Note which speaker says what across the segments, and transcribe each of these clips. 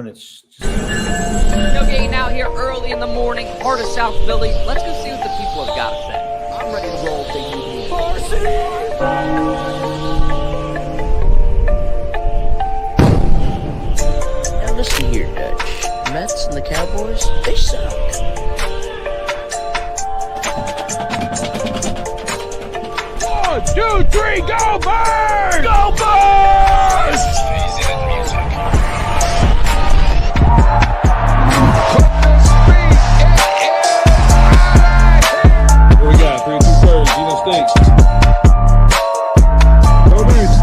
Speaker 1: doing. It's just...
Speaker 2: No getting out here early in the morning, heart of South Philly. Let's go see what the people have got to say. I'm ready to roll if they need me.
Speaker 3: Now listen here, Dutch. The Mets and the Cowboys, they suck.
Speaker 4: 1, 2, 3, go Birds! Go Birds! Here we go, 302BIRDS, Gino Stinks. Go Birds!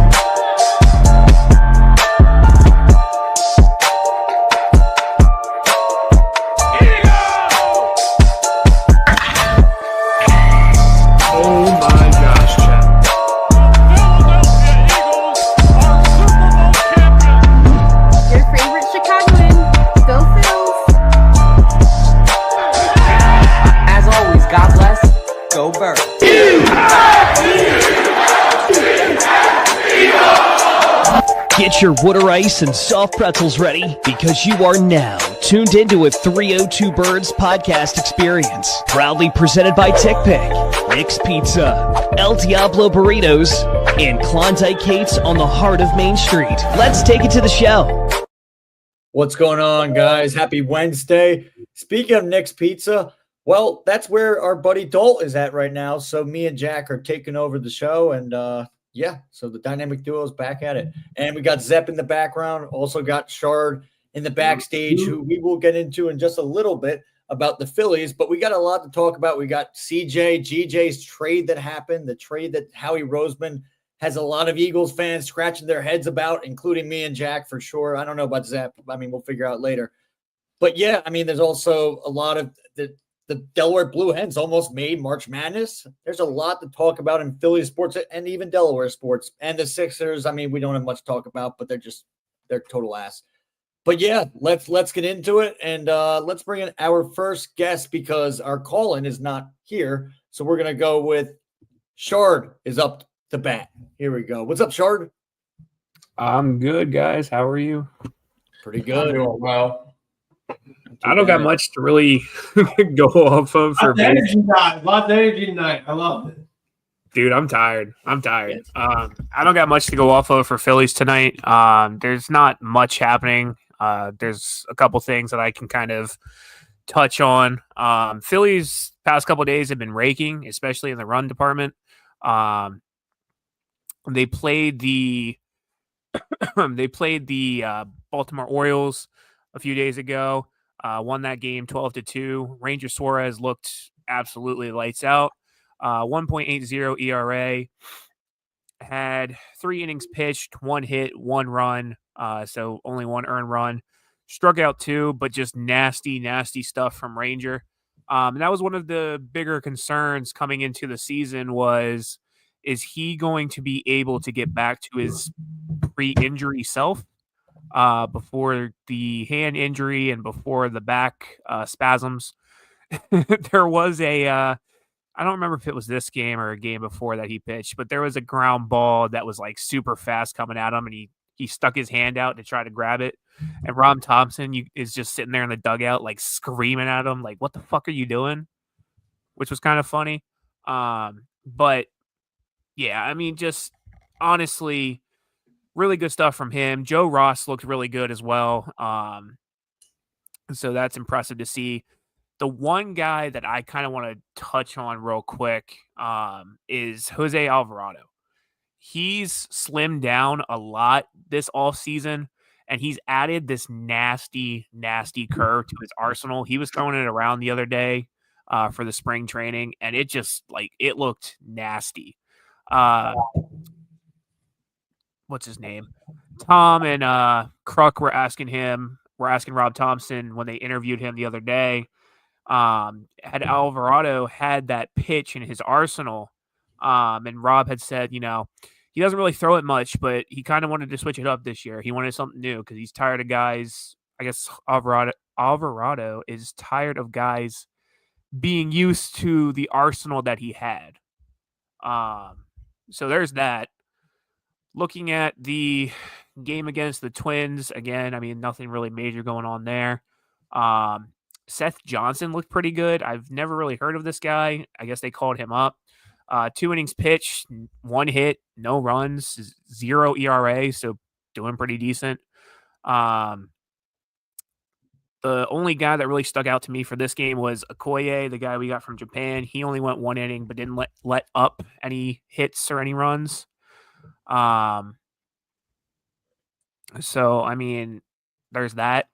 Speaker 5: Get your water ice and soft pretzels ready because you are now tuned into a 302BIRDS podcast experience. Proudly presented by TickPick, Nick's Pizza, El Diablo Burritos, and Klondike Kate's on the heart of Main Street. Let's take it to the show.
Speaker 1: What's going on, guys? Happy Wednesday. Speaking of Nick's Pizza, well, that's where our buddy Dalt is at right now. So me and Jack are taking over the show, and yeah, so the dynamic duo is back at it. And we got Zepp in the background, also got Shard in the backstage, who we will get into in just a little bit about the Phillies. But we got a lot to talk about. We got CJ, GJ's trade that happened, the trade that Howie Roseman has a lot of Eagles fans scratching their heads about, including me and Jack for sure. I don't know about Zepp. I mean, we'll figure out later. But yeah, I mean, there's also a lot of the Delaware Blue Hens almost made March Madness. There's a lot to talk about in Philly sports and even Delaware sports. And the Sixers, I mean, we don't have much to talk about, but they're total ass. But yeah, let's get into it. And let's bring in our first guest because our call-in is not here. So we're going to go with Shard is up to bat. Here we go. What's up, Shard?
Speaker 6: I'm good, guys. How are you?
Speaker 1: Pretty good.
Speaker 7: I'm doing well.
Speaker 6: I don't got much to really go off of for me.
Speaker 7: Lots of energy tonight. I love it.
Speaker 6: Dude, I'm tired. I don't got much to go off of for Phillies tonight. There's not much happening. There's a couple things that I can kind of touch on. Phillies past couple days have been raking, especially in the run department. They played the Baltimore Orioles a few days ago, won that game 12-2. Ranger Suarez looked absolutely lights out. 1.80 ERA, had 3 innings pitched, 1 hit, 1 run, so only 1 earned run. Struck out 2, but just nasty stuff from Ranger. And that was one of the bigger concerns coming into the season was, is he going to be able to get back to his pre-injury self? Before the hand injury and before the back spasms. There was I don't remember if it was this game or a game before that he pitched, but there was a ground ball that was like super fast coming at him, and he stuck his hand out to try to grab it. And Rob Thompson is just sitting there in the dugout, like screaming at him, like, what the fuck are you doing? Which was kind of funny. But yeah, I mean, just honestly, really good stuff from him. Joe Ross looked really good as well. So that's impressive to see. The one guy that I kind of want to touch on real quick is Jose Alvarado. He's slimmed down a lot this offseason, and he's added this nasty curve to his arsenal. He was throwing it around the other day for the spring training, and it just, like, it looked nasty. What's his name? Tom and Kruk were asking Rob Thompson when they interviewed him the other day, had Alvarado had that pitch in his arsenal, and Rob had said, he doesn't really throw it much, but he kind of wanted to switch it up this year. He wanted something new because he's tired of guys. I guess Alvarado is tired of guys being used to the arsenal that he had. So there's that. Looking at the game against the Twins, again, I mean, nothing really major going on there. Seth Johnson looked pretty good. I've never really heard of this guy. I guess they called him up. 2 innings pitched, 1 hit, no runs, 0 ERA, so doing pretty decent. The only guy that really stuck out to me for this game was Okoye, the guy we got from Japan. He only went 1 inning, but didn't let up any hits or any runs. So, I mean, there's that.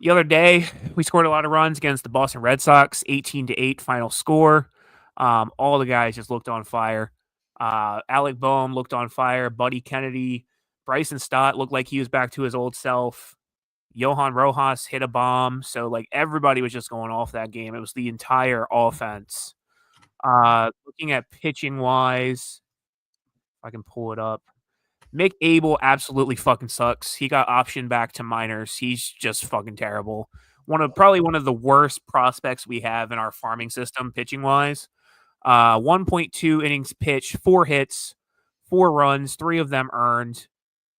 Speaker 6: The other day, we scored a lot of runs against the Boston Red Sox, 18-8 final score. All the guys just looked on fire. Alec Boehm looked on fire. Buddy Kennedy, Bryson Stott looked like he was back to his old self. Johan Rojas hit a bomb. So, like, everybody was just going off that game. It was the entire offense. Looking at pitching-wise, if I can pull it up. Mick Abel absolutely fucking sucks. He got optioned back to minors. He's just fucking terrible. Probably one of the worst prospects we have in our farming system, pitching-wise. 1.2 innings pitched, 4 hits, 4 runs, 3 of them earned.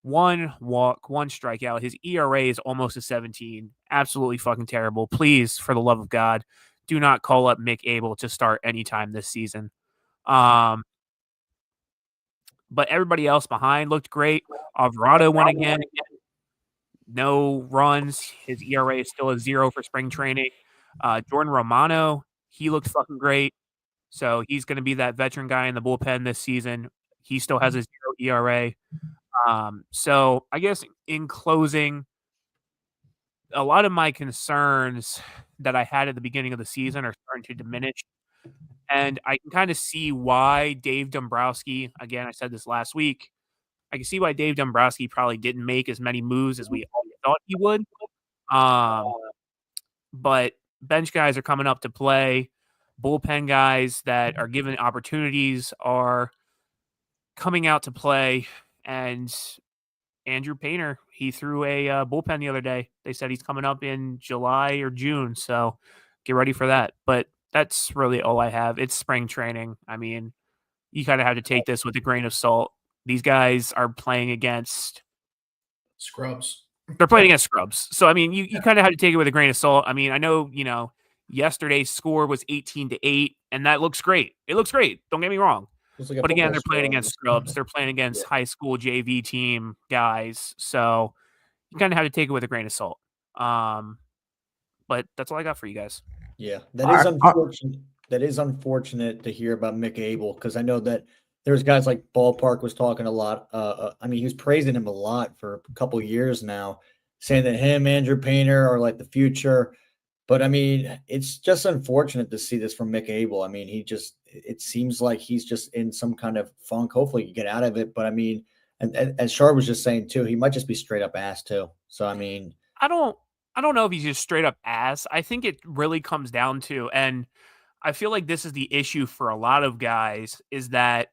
Speaker 6: 1 walk, 1 strikeout. His ERA is almost a 17. Absolutely fucking terrible. Please, for the love of God, do not call up Mick Abel to start anytime this season. But everybody else behind looked great. Alvarado won again. No runs. His ERA is still a 0 for spring training. Jordan Romano, he looked fucking great. So he's going to be that veteran guy in the bullpen this season. He still has a 0 ERA. So I guess in closing, a lot of my concerns that I had at the beginning of the season are starting to diminish. And I can kind of see why Dave Dombrowski, again, I said this last week, I can see why Dave Dombrowski probably didn't make as many moves as we all thought he would. But bench guys are coming up to play. Bullpen guys that are given opportunities are coming out to play. And Andrew Painter, he threw a bullpen the other day. They said he's coming up in July or June. So get ready for that. But that's really all I have. It's spring training. I mean, you kind of have to take this with a grain of salt. These guys are playing against
Speaker 7: Scrubs.
Speaker 6: They're playing against scrubs. So, I mean, you kind of have to take it with a grain of salt. I mean, I know, yesterday's score was 18-8, and that looks great. It looks great. Don't get me wrong.
Speaker 1: Like
Speaker 6: but again, they're playing against scrubs. They're playing against high school JV team guys. So you kind of have to take it with a grain of salt. But that's all I got for you guys.
Speaker 1: Yeah, that is unfortunate. That is unfortunate to hear about Mick Abel, because I know that there's guys like Ballpark was talking a lot. I mean, he was praising him a lot for a couple of years now, saying that him, Andrew Painter are like the future. But I mean, it's just unfortunate to see this from Mick Abel. I mean, it seems like he's just in some kind of funk. Hopefully he can get out of it. But I mean, and as Shar was just saying too, he might just be straight up ass too. So, I mean,
Speaker 6: I don't know if he's just straight up ass. I think it really comes down to, and I feel like this is the issue for a lot of guys, is that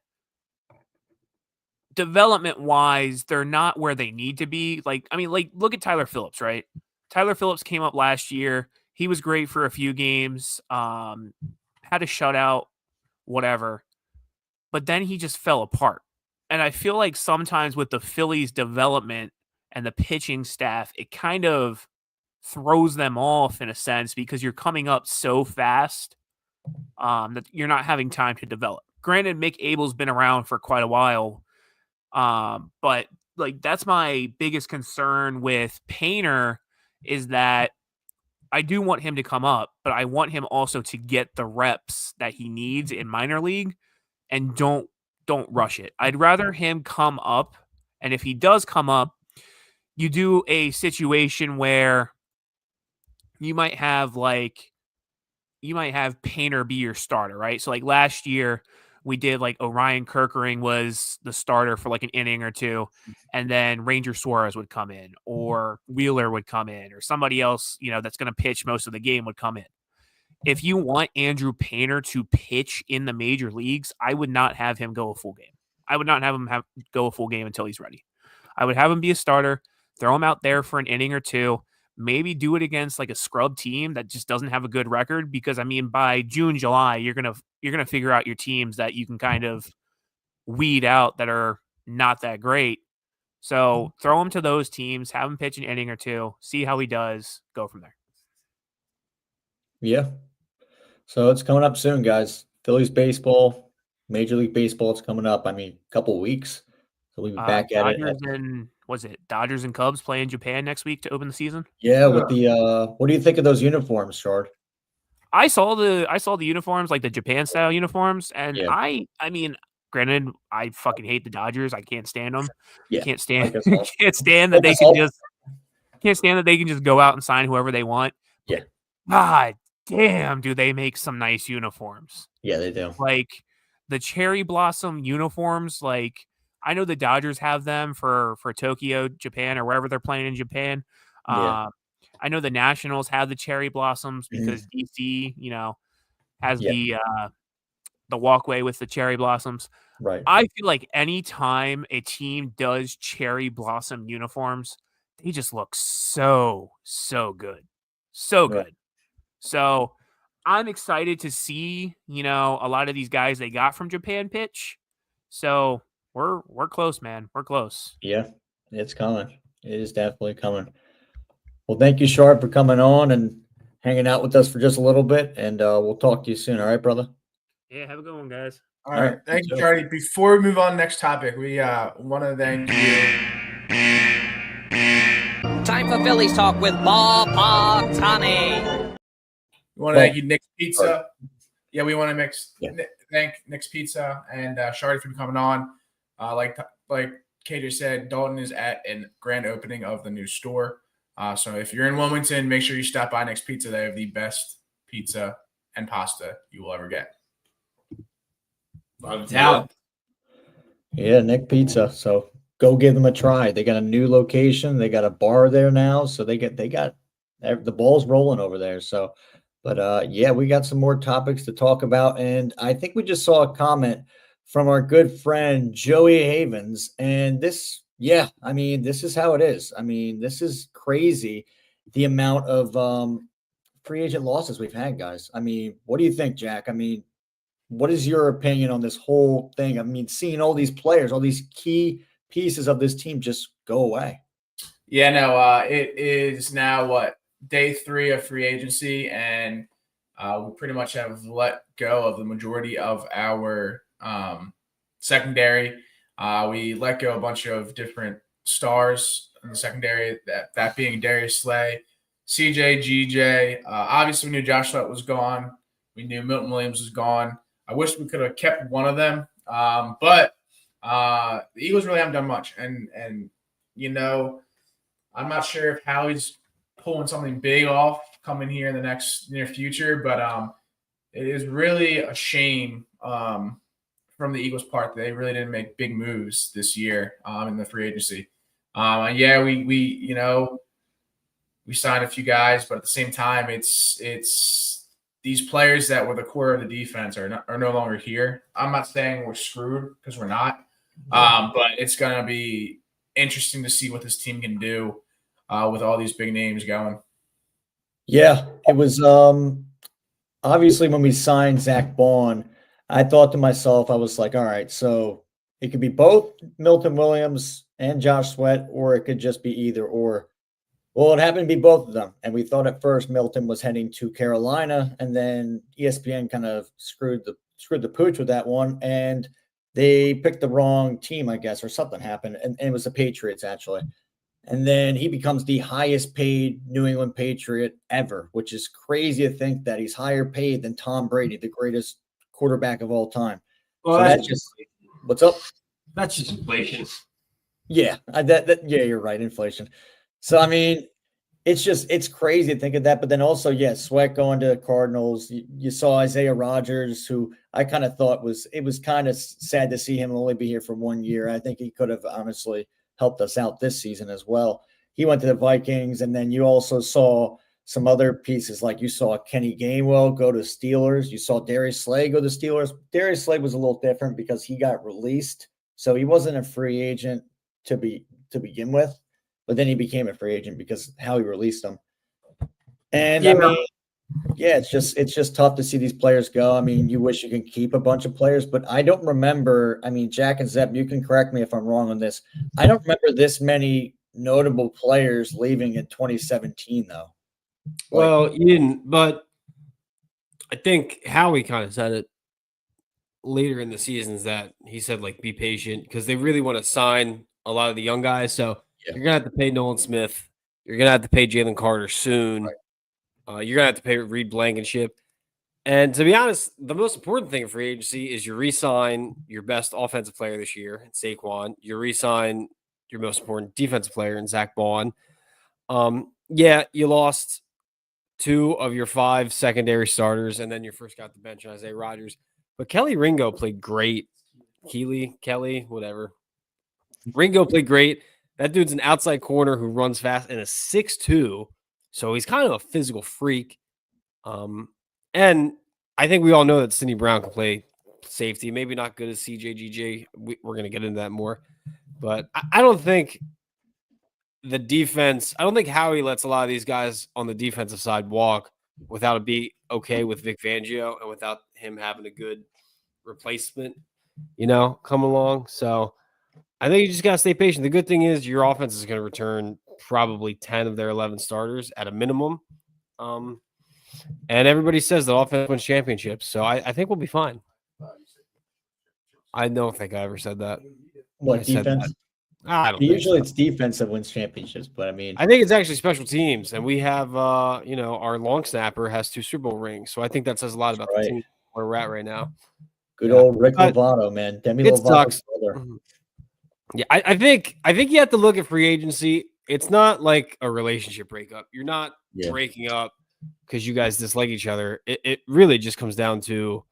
Speaker 6: development wise, they're not where they need to be. Like, I mean, like, look at Tyler Phillips, right? Tyler Phillips came up last year. He was great for a few games, had a shutout, whatever. But then he just fell apart. And I feel like sometimes with the Phillies development and the pitching staff, it kind of throws them off in a sense, because you're coming up so fast that you're not having time to develop. Granted, Mick Abel's been around for quite a while, but like, that's my biggest concern with Painter, is that I do want him to come up, but I want him also to get the reps that he needs in minor league, and don't rush it. I'd rather him come up, and if he does come up, you do a situation where you might have Painter be your starter, right? So like last year we did, like, Orion Kerkering was the starter for like an inning or two, and then Ranger Suarez would come in, or Wheeler would come in, or somebody else, that's going to pitch most of the game would come in. If you want Andrew Painter to pitch in the major leagues, I would not have him go a full game. I would not have him go a full game until he's ready. I would have him be a starter, throw him out there for an inning or two, maybe do it against like a scrub team that just doesn't have a good record, because I mean, by June, July, you're going to figure out your teams that you can kind of weed out that are not that great. So throw him to those teams, have him pitch an inning or two, see how he does, go from there.
Speaker 1: Yeah. So it's coming up soon, guys. Phillies baseball, Major League Baseball, it's coming up. I mean, a couple weeks. So we'll be back at it.
Speaker 6: Dodgers and Cubs play in Japan next week to open the season?
Speaker 1: Yeah, with the what do you think of those uniforms, Shard?
Speaker 6: I saw the uniforms, like the Japan style uniforms, and
Speaker 1: Yeah.
Speaker 6: I mean, granted, I fucking hate the Dodgers. I can't stand them.
Speaker 1: Yeah.
Speaker 6: Can't stand
Speaker 1: Like
Speaker 6: can't stand that they can just go out and sign whoever they want.
Speaker 1: Yeah.
Speaker 6: God damn, do they make some nice uniforms.
Speaker 1: Yeah, they do.
Speaker 6: Like the cherry blossom uniforms, like I know the Dodgers have them for Tokyo, Japan, or wherever they're playing in Japan.
Speaker 1: Yeah.
Speaker 6: I know the Nationals have the cherry blossoms because DC, has the walkway with the cherry blossoms.
Speaker 1: Right.
Speaker 6: I feel like anytime a team does cherry blossom uniforms, they just look so good. So good.
Speaker 1: Right.
Speaker 6: So I'm excited to see, a lot of these guys they got from Japan pitch. So we're close, man. We're close.
Speaker 1: Yeah, it's coming. It is definitely coming. Well, thank you, Sharp, for coming on and hanging out with us for just a little bit, and we'll talk to you soon. All right, brother?
Speaker 6: Yeah, have a good one, guys.
Speaker 8: All right. Thank you, Charlie. Before we move on to the next topic, we want to thank you.
Speaker 2: Time for Phillies talk with Bob Ohtani.
Speaker 8: We want to thank you, Nick's Pizza. Yeah, we want to thank Nick's Pizza and Shardy for coming on. Like KJ said, Dalton is at a grand opening of the new store. So if you're in Wilmington, make sure you stop by Nick's Pizza. They have the best pizza and pasta you will ever get.
Speaker 1: Yeah, Nick Pizza. So go give them a try. They got a new location. They got a bar there now. So they got the ball's rolling over there. So, but yeah, we got some more topics to talk about. And I think we just saw a comment from our good friend Joey Havens. And this is how it is. I mean, this is crazy, the amount of free agent losses we've had, guys. I mean, what do you think, Jack? I mean, what is your opinion on this whole thing? I mean, seeing all these players, all these key pieces of this team just go away.
Speaker 8: Yeah, no, it is now day 3 of free agency, and we pretty much have let go of the majority of our secondary. We let go a bunch of different stars in the secondary, that being Darius Slay, CJ, GJ. Obviously, we knew Josh Sweat was gone. We knew Milton Williams was gone. I wish we could have kept one of them, but the Eagles really haven't done much. And I'm not sure if Howie's pulling something big off coming here in the near future, but it is really a shame from the Eagles' part that they really didn't make big moves this year in the free agency. Yeah, we signed a few guys, but at the same time, it's these players that were the core of the defense are no longer here. I'm not saying we're screwed because we're not, but it's going to be interesting to see what this team can do with all these big names going.
Speaker 1: Yeah, it was obviously when we signed Zach Bond, I thought to myself, I was like, all right, so it could be both Milton Williams and Josh Sweat, or it could just be either or. Well, it happened to be both of them. And we thought at first Milton was heading to Carolina, and then ESPN kind of screwed the pooch with that one. And they picked the wrong team, I guess, or something happened. And it was the Patriots, actually. And then he becomes the highest paid New England Patriot ever, which is crazy to think that he's higher paid than Tom Brady, the greatest quarterback of all time.
Speaker 9: Well,
Speaker 1: so that's just what's up.
Speaker 9: That's just inflation.
Speaker 1: Yeah, yeah, you're right, inflation. So I mean, it's crazy to think of that. But then also, Sweat going to the Cardinals. You saw Isaiah Rodgers, who I kind of thought was kind of sad to see him only be here for 1 year. I think he could have honestly helped us out this season as well. He went to the Vikings, and then you also saw some other pieces, like you saw Kenny Gainwell go to Steelers. You saw Darius Slay go to Steelers. Darius Slay was a little different because he got released, so he wasn't a free agent to begin with, but then he became a free agent because Howie released him. And
Speaker 9: yeah,
Speaker 1: I mean, Yeah, it's just tough to see these players go. I mean, you wish you can keep a bunch of players, but I don't remember. I mean, Jack and Zeb, you can correct me if I'm wrong on this. I don't remember this many notable players leaving in 2017, though.
Speaker 9: Well, you didn't, but I think Howie kind of said it later in the seasons that he said, like, be patient because they really want to sign a lot of the young guys. So you're going to have to pay Nolan Smith. You're going to have to pay Jalen Carter soon. You're going to have to pay Reed Blankenship. And to be honest, the most important thing in free agency is you re-sign your best offensive player this year, in Saquon. You re-sign your most important defensive player in Zach Bond. Yeah, you lost 2 of your 5 secondary starters, and then your first got the bench, Isaiah Rodgers. But Kelly Ringo played great. Kelly, whatever. Ringo played great. That dude's an outside corner who runs fast and is 6'2", so he's kind of a physical freak. And I think we all know that Sidney Brown can play safety. Maybe not good as CJ. We're going to get into that more. But I don't think the defense – I don't think Howie lets a lot of these guys on the defensive side walk without it be okay with Vic Fangio and without him having a good replacement, come along. So I think you just got to stay patient. The good thing is your offense is going to return probably 10 of their 11 starters at a minimum. And everybody says that offense wins championships. So I think we'll be fine. I don't think I ever said that.
Speaker 1: What, defense?
Speaker 9: I don't
Speaker 1: Usually
Speaker 9: think so.
Speaker 1: it's defense that wins championships, but I mean,
Speaker 9: I think it's actually special teams. And we have, our long snapper has 2 Super Bowl rings. So I think that says a lot about the team where we're at right now.
Speaker 1: Good old Rick Lovato, man. Demi Lovato's brother.
Speaker 9: Yeah, I think you have to look at free agency. It's not like a relationship breakup. You're not breaking up because you guys dislike each other. It really just comes down to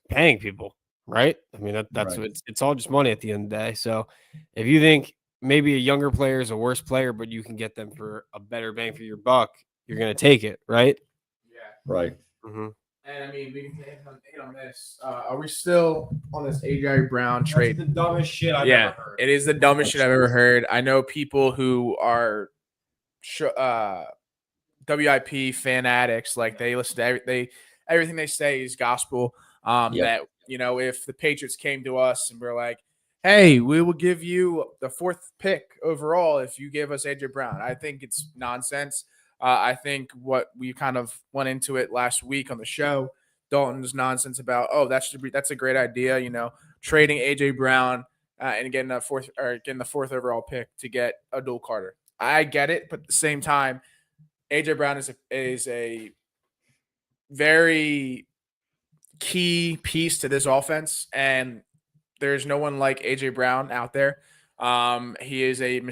Speaker 9: paying people, right? I mean, that's what it's all just money at the end of the day. So if you think maybe a younger player is a worse player, but you can get them for a better bang for your buck, you're going to take it, right?
Speaker 8: Yeah.
Speaker 1: Right.
Speaker 9: Mm-hmm.
Speaker 8: And I mean, we can hit on this. Are we still on this AJ Brown trade?
Speaker 9: That's the dumbest shit I've ever heard.
Speaker 8: It is the dumbest shit I've ever heard. I know people who are WIP fan addicts, like they listen to everything they say is gospel. That if the Patriots came to us and were like, "Hey, we will give you the 4th pick overall if you give us AJ Brown," I think it's nonsense. I think what we kind of went into it last week on the show, Dalton's nonsense about, that's a great idea, trading AJ Brown and getting the 4th overall pick to get Abdul Carter. I get it, but at the same time, AJ Brown is a very key piece to this offense, and there's no one like AJ Brown out there. He is a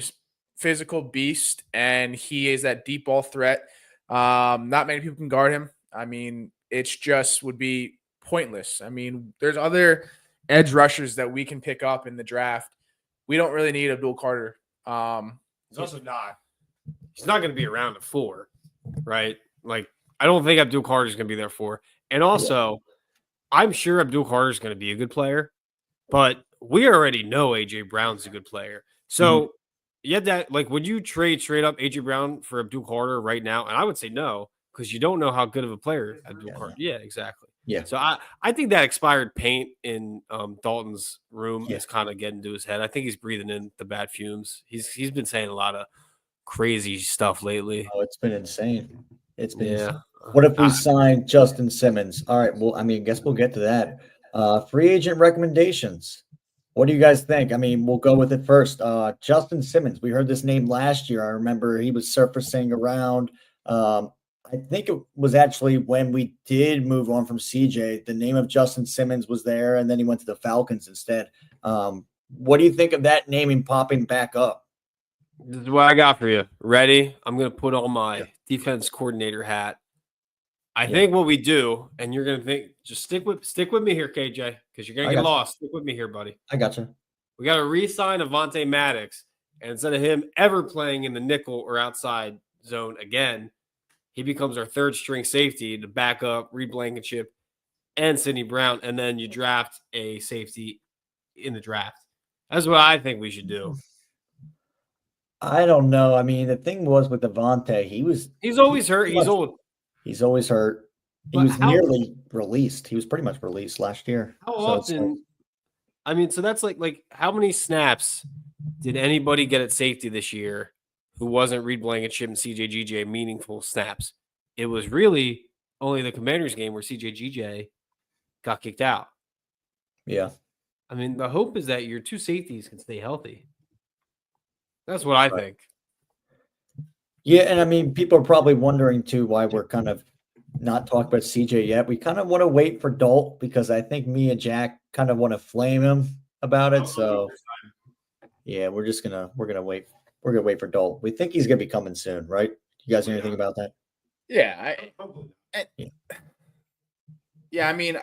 Speaker 8: physical beast, and he is that deep ball threat. Not many people can guard him. I mean, it's just would be pointless. I mean, there's other edge rushers that we can pick up in the draft. We don't really need Abdul Carter.
Speaker 9: He's also not. He's not going to be around at 4, right? Like, I don't think Abdul Carter is going to be there 4. And also, I'm sure Abdul Carter is going to be a good player, but we already know AJ Brown's a good player. So you had that, like, would you trade straight up AJ Brown for Abdul Carter right now? And I would say no, because you don't know how good of a player Abdul Carter. Yeah, exactly.
Speaker 1: Yeah.
Speaker 9: So I think that expired paint in Dalton's room is kind of getting to his head. I think he's breathing in the bad fumes. He's been saying a lot of crazy stuff lately.
Speaker 1: Oh, it's been insane. It's been insane. What if we sign Justin Simmons? All right. Well, I mean, I guess we'll get to that. Free agent recommendations. What do you guys think? I mean, we'll go with it first. Justin Simmons. We heard this name last year. I remember he was surfacing around. I think it was actually when we did move on from CJ, the name of Justin Simmons was there, and then he went to the Falcons instead. What do you think of that naming popping back up?
Speaker 9: This is what I got for you. Ready? I'm going to put on my defense coordinator hat. I think what we do, and you're going to think, just stick with me here, KJ, because you're going to get lost. Stick with me here, buddy.
Speaker 1: I got you.
Speaker 9: We got to re-sign Avonte Maddox, and instead of him ever playing in the nickel or outside zone again, he becomes our 3rd string safety to back up Reed Blankenship and Sidney Brown, and then you draft a safety in the draft. That's what I think we should do.
Speaker 1: I don't know. I mean, the thing was with Avonte, he's
Speaker 9: always hurt. He's old.
Speaker 1: He's always hurt. He
Speaker 9: But
Speaker 1: was nearly released. He was pretty much released last year.
Speaker 9: How
Speaker 1: So it's
Speaker 9: often? I mean, so that's like how many snaps did anybody get at safety this year who wasn't Reed Blankenship and CJ GJ meaningful snaps? It was really only the Commanders game where CJ GJ got kicked out.
Speaker 1: yeah.
Speaker 9: I mean, the hope is that your two safeties can stay healthy. That's what I think.
Speaker 1: Yeah, and I mean, people are probably wondering too why we're kind of not talking about CJ yet. We kind of want to wait for Dolt because I think me and Jack kind of want to flame him about it. So yeah, we're gonna wait. We're gonna wait for Dolt. We think he's gonna be coming soon, right? You guys know anything about that?
Speaker 8: Yeah.
Speaker 1: Yeah.
Speaker 8: Yeah, I mean,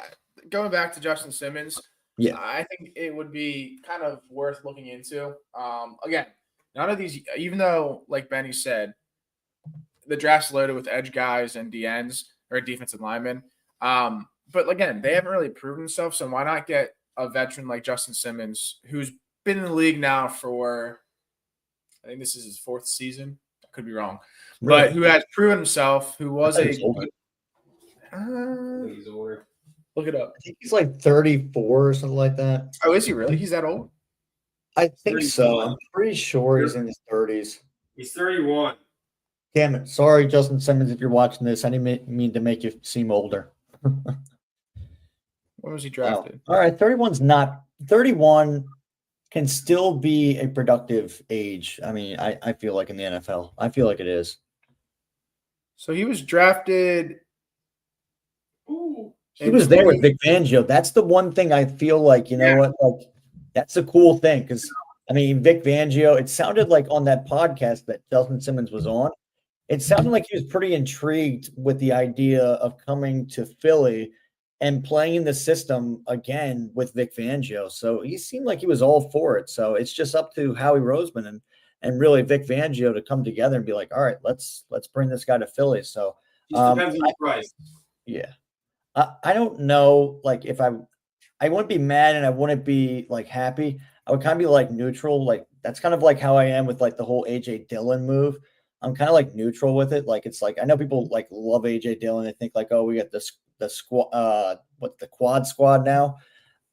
Speaker 8: going back to Justin Simmons,
Speaker 1: Yeah.
Speaker 8: I think it would be kind of worth looking into. Again, none of these, even though, like Benny said, the draft's loaded with edge guys and DNs or defensive linemen. But again, they haven't really proven themselves. So why not get a veteran like Justin Simmons, who's been in the league now for, I think this is his 4th season. I could be wrong,
Speaker 1: Really?
Speaker 8: but who has proven himself, who was
Speaker 1: I thought he was older.
Speaker 9: He's older.
Speaker 8: Look it up.
Speaker 1: I think he's like 34 or something like that.
Speaker 8: Oh, is he really? He's that old?
Speaker 1: I think so.
Speaker 9: 31.
Speaker 1: I'm pretty sure he's in his 30s.
Speaker 9: He's 31.
Speaker 1: Damn it. Sorry, Justin Simmons, if you're watching this. I didn't mean to make you seem older.
Speaker 8: When was he drafted?
Speaker 1: All right. 31 can still be a productive age. I mean, I feel like in the NFL. I feel like it is.
Speaker 8: So he was drafted.
Speaker 1: He was there with Vic Fangio. That's the one thing I feel like, you know what? Like, that's a cool thing. Because, I mean, Vic Fangio, it sounded like on that podcast that Justin Simmons was on, it sounded like he was pretty intrigued with the idea of coming to Philly and playing the system again with Vic Fangio. So he seemed like he was all for it. So it's just up to Howie Roseman and really Vic Fangio to come together and be like, all right, let's bring this guy to Philly. So
Speaker 9: Depends on the price.
Speaker 1: yeah. I don't know, like, if I wouldn't be mad and I wouldn't be, like, happy. I would kind of be, like, neutral. Like, that's kind of like how I am with, like, the whole A.J. Dillon move. I'm kind of, like, neutral with it. Like, it's like, I know people, like, love A.J. Dillon. They think, like, oh, we got the squad, the quad squad now.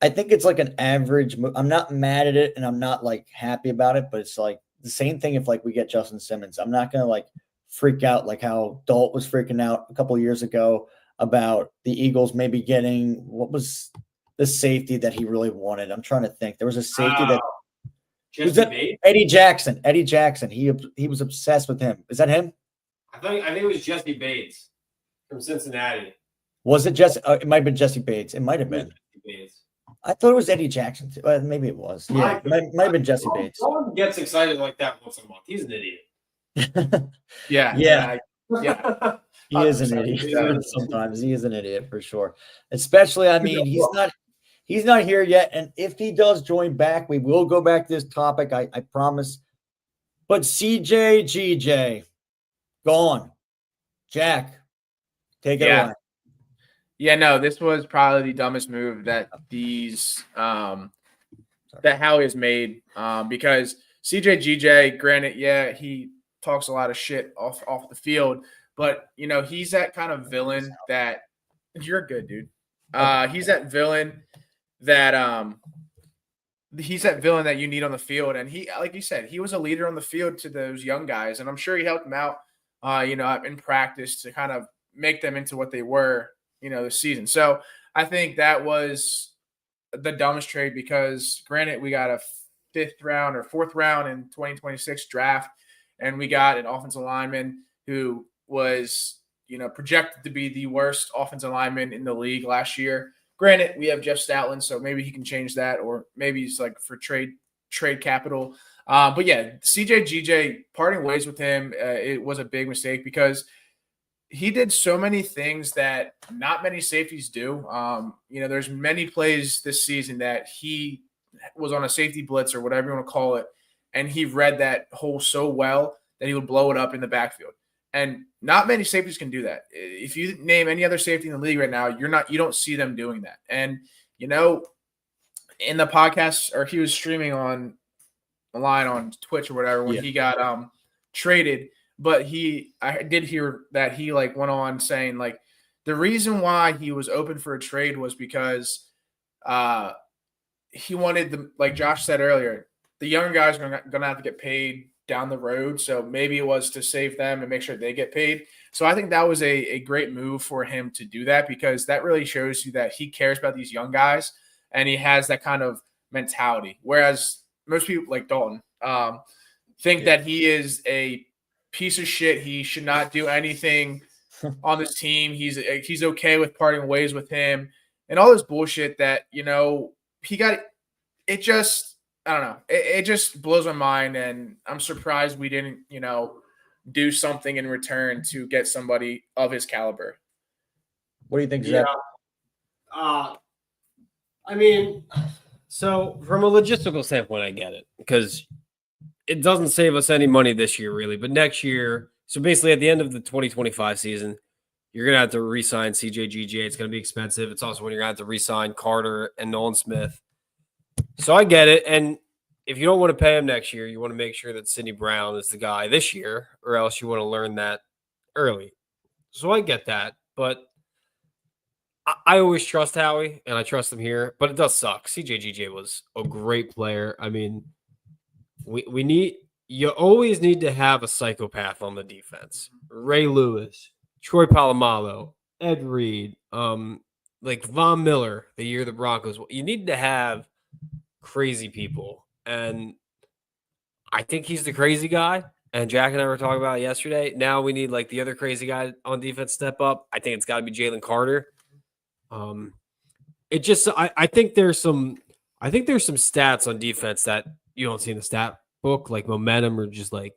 Speaker 1: I think it's, like, an average move. I'm not mad at it, and I'm not, like, happy about it. But it's, like, the same thing if, like, we get Justin Simmons. I'm not going to, like, freak out like how Dalt was freaking out a couple of years ago about the Eagles maybe getting, what was the safety that he really wanted? I'm trying to think. There was a safety that Eddie Jackson. Eddie Jackson. He was obsessed with him. Is that him?
Speaker 9: I think it was Jesse Bates from Cincinnati.
Speaker 1: Was it Jesse? It might have been Jesse Bates. It might have been.
Speaker 9: Bates.
Speaker 1: I thought it was Eddie Jackson too. Maybe it was. Yeah, might have been Jesse Bates.
Speaker 9: No one gets excited like that once a month. He's an idiot.
Speaker 8: Yeah.
Speaker 1: He is an idiot. Sometimes he is an idiot for sure. Especially, I mean, he's not here yet. And if he does join back, we will go back to this topic. I promise. But CJ GJ, gone. Jack, take it away.
Speaker 8: Yeah, no, this was probably the dumbest move that that Howie has made. Because CJ GJ, granted, he talks a lot of shit off the field. But, you know, he's that kind of villain that – you're good, dude. He's that villain that you need on the field. And he, like you said, he was a leader on the field to those young guys. And I'm sure he helped them out, in practice to kind of make them into what they were, this season. So I think that was the dumbest trade because, granted, we got a 5th round or 4th round in 2026 draft, and we got an offensive lineman who was, projected to be the worst offensive lineman in the league last year. Granted, we have Jeff Stoutland, so maybe he can change that, or maybe he's like for trade capital. But yeah, CJ GJ, parting ways with him, it was a big mistake because he did so many things that not many safeties do. There's many plays this season that he was on a safety blitz or whatever you want to call it, and he read that hole so well that he would blow it up in the backfield. And not many safeties can do that. If you name any other safety in the league right now, you don't see them doing that. And, in the podcast, or he was streaming online on Twitch or whatever, when he got traded, but I did hear that he like went on saying like the reason why he was open for a trade was because he wanted like Josh said earlier, the younger guys are going to have to get paid down the road. So maybe it was to save them and make sure they get paid. So I think that was a great move for him to do that, because that really shows you that he cares about these young guys and he has that kind of mentality. Whereas most people like Dalton think that he is a piece of shit. He should not do anything on this team. He's okay with parting ways with him and all this bullshit that, he got it. Just, I don't know. It just blows my mind. And I'm surprised we didn't, do something in return to get somebody of his caliber.
Speaker 1: What do you think, Zach?
Speaker 9: I mean, so from a logistical standpoint, I get it, because it doesn't save us any money this year, really. But next year, so basically at the end of the 2025 season, you're going to have to re-sign CJ GJ. It's going to be expensive. It's also when you're going to have to re-sign Carter and Nolan Smith. So I get it. And if you don't want to pay him next year, you want to make sure that Sidney Brown is the guy this year, or else you want to learn that early. So I get that. But I always trust Howie, and I trust him here. But it does suck. CJ GJ was a great player. I mean, you always need to have a psychopath on the defense. Ray Lewis, Troy Polamalu, Ed Reed, like Von Miller, the year the Broncos. You need to have crazy people. And I think he's the crazy guy. And Jack and I were talking about it yesterday. Now we need like the other crazy guy on defense step up. I think it's got to be Jalen Carter. I think there's some stats on defense that you don't see in the stat book, like momentum or just like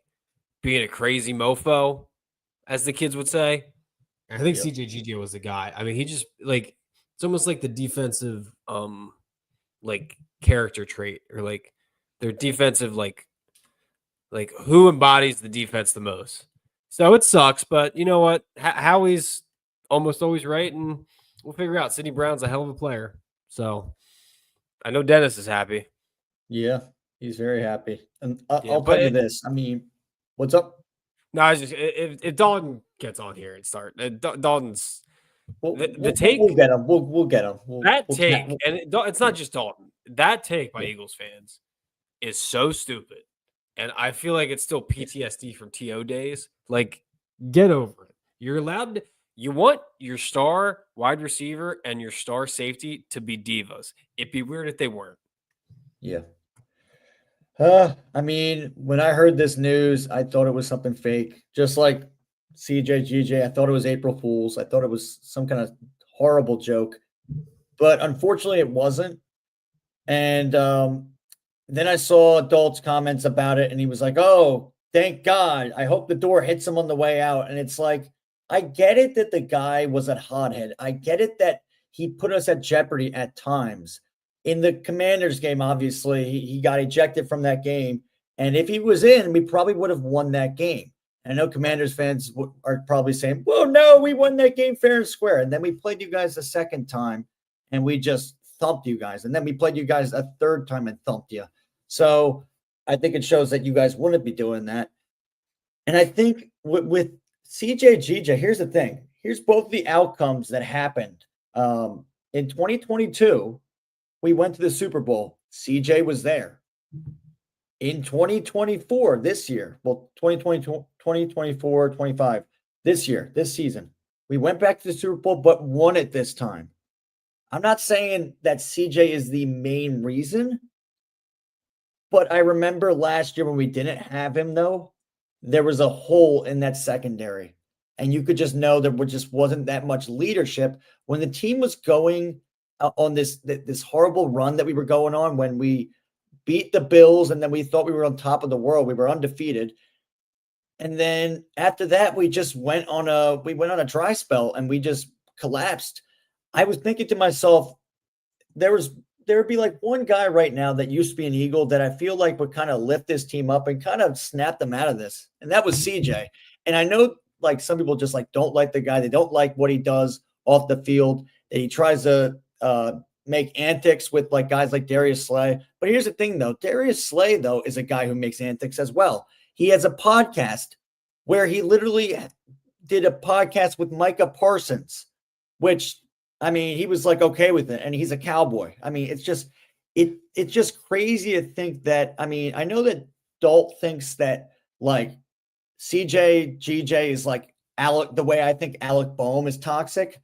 Speaker 9: being a crazy mofo, as the kids would say. And I think CJ GJ was the guy. I mean, he just like, it's almost like the defensive like character trait, or like their defensive like who embodies the defense the most. So it sucks, but you know what? Howie's almost always right, and we'll figure out. Sidney Brown's a hell of a player. So I know Dennis is happy.
Speaker 1: Yeah, he's very happy. And I'll tell you this. I mean, what's up?
Speaker 9: No, I was just if Dalton gets on here and start, Dalton's the take.
Speaker 1: We'll get him. We'll get him.
Speaker 9: And it's not just Dalton. That take by Eagles fans is so stupid, and I feel like it's still PTSD from TO days. Like, get over it. You're allowed to. You want your star wide receiver and your star safety to be divas. It'd be weird if they weren't.
Speaker 1: Yeah. I mean, when I heard this news, I thought it was something fake. Just like CJ GJ, I thought it was April Fool's. I thought it was some kind of horrible joke. But unfortunately, it wasn't. And then I saw Dalt's comments about it, and he was like, oh, thank God. I hope the door hits him on the way out. And it's like, I get it that the guy was a hothead. I get it that he put us at jeopardy at times. In the Commanders game, obviously, he got ejected from that game. And if he was in, we probably would have won that game. And I know Commanders fans are probably saying, well, no, we won that game fair and square. And then we played you guys a second time, and we just thumped you guys. And then we played you guys a third time and thumped you. So I think it shows that you guys wouldn't be doing that. And I think with CJ GJ, here's the thing. Here's both the outcomes that happened. In 2022, we went to the Super Bowl. CJ was there. In 2024, this year, well, 2024, 25, this year, this season, we went back to the Super Bowl, but won it this time. I'm not saying that CJ is the main reason, but I remember last year when we didn't have him, though, there was a hole in that secondary. And you could just know there just wasn't that much leadership when the team was going on this horrible run that we were going on, when we beat the Bills and then we thought we were on top of the world. We were undefeated. And then after that, we just went on a dry spell and we just collapsed. I was thinking to myself, there would be like one guy right now that used to be an Eagle that I feel like would kind of lift this team up and kind of snap them out of this. And that was CJ. And I know like some people just like don't like the guy. They don't like what he does off the field, that he tries to make antics with like guys like Darius Slay. But here's the thing though. Darius Slay though is a guy who makes antics as well. He has a podcast where he literally did a podcast with Micah Parsons, which, I mean, he was like okay with it, and he's a Cowboy. I mean, it's just crazy to think that. I mean, I know that Dalt thinks that like CJ GJ is like Alec, the way I think Alec Boehm is toxic,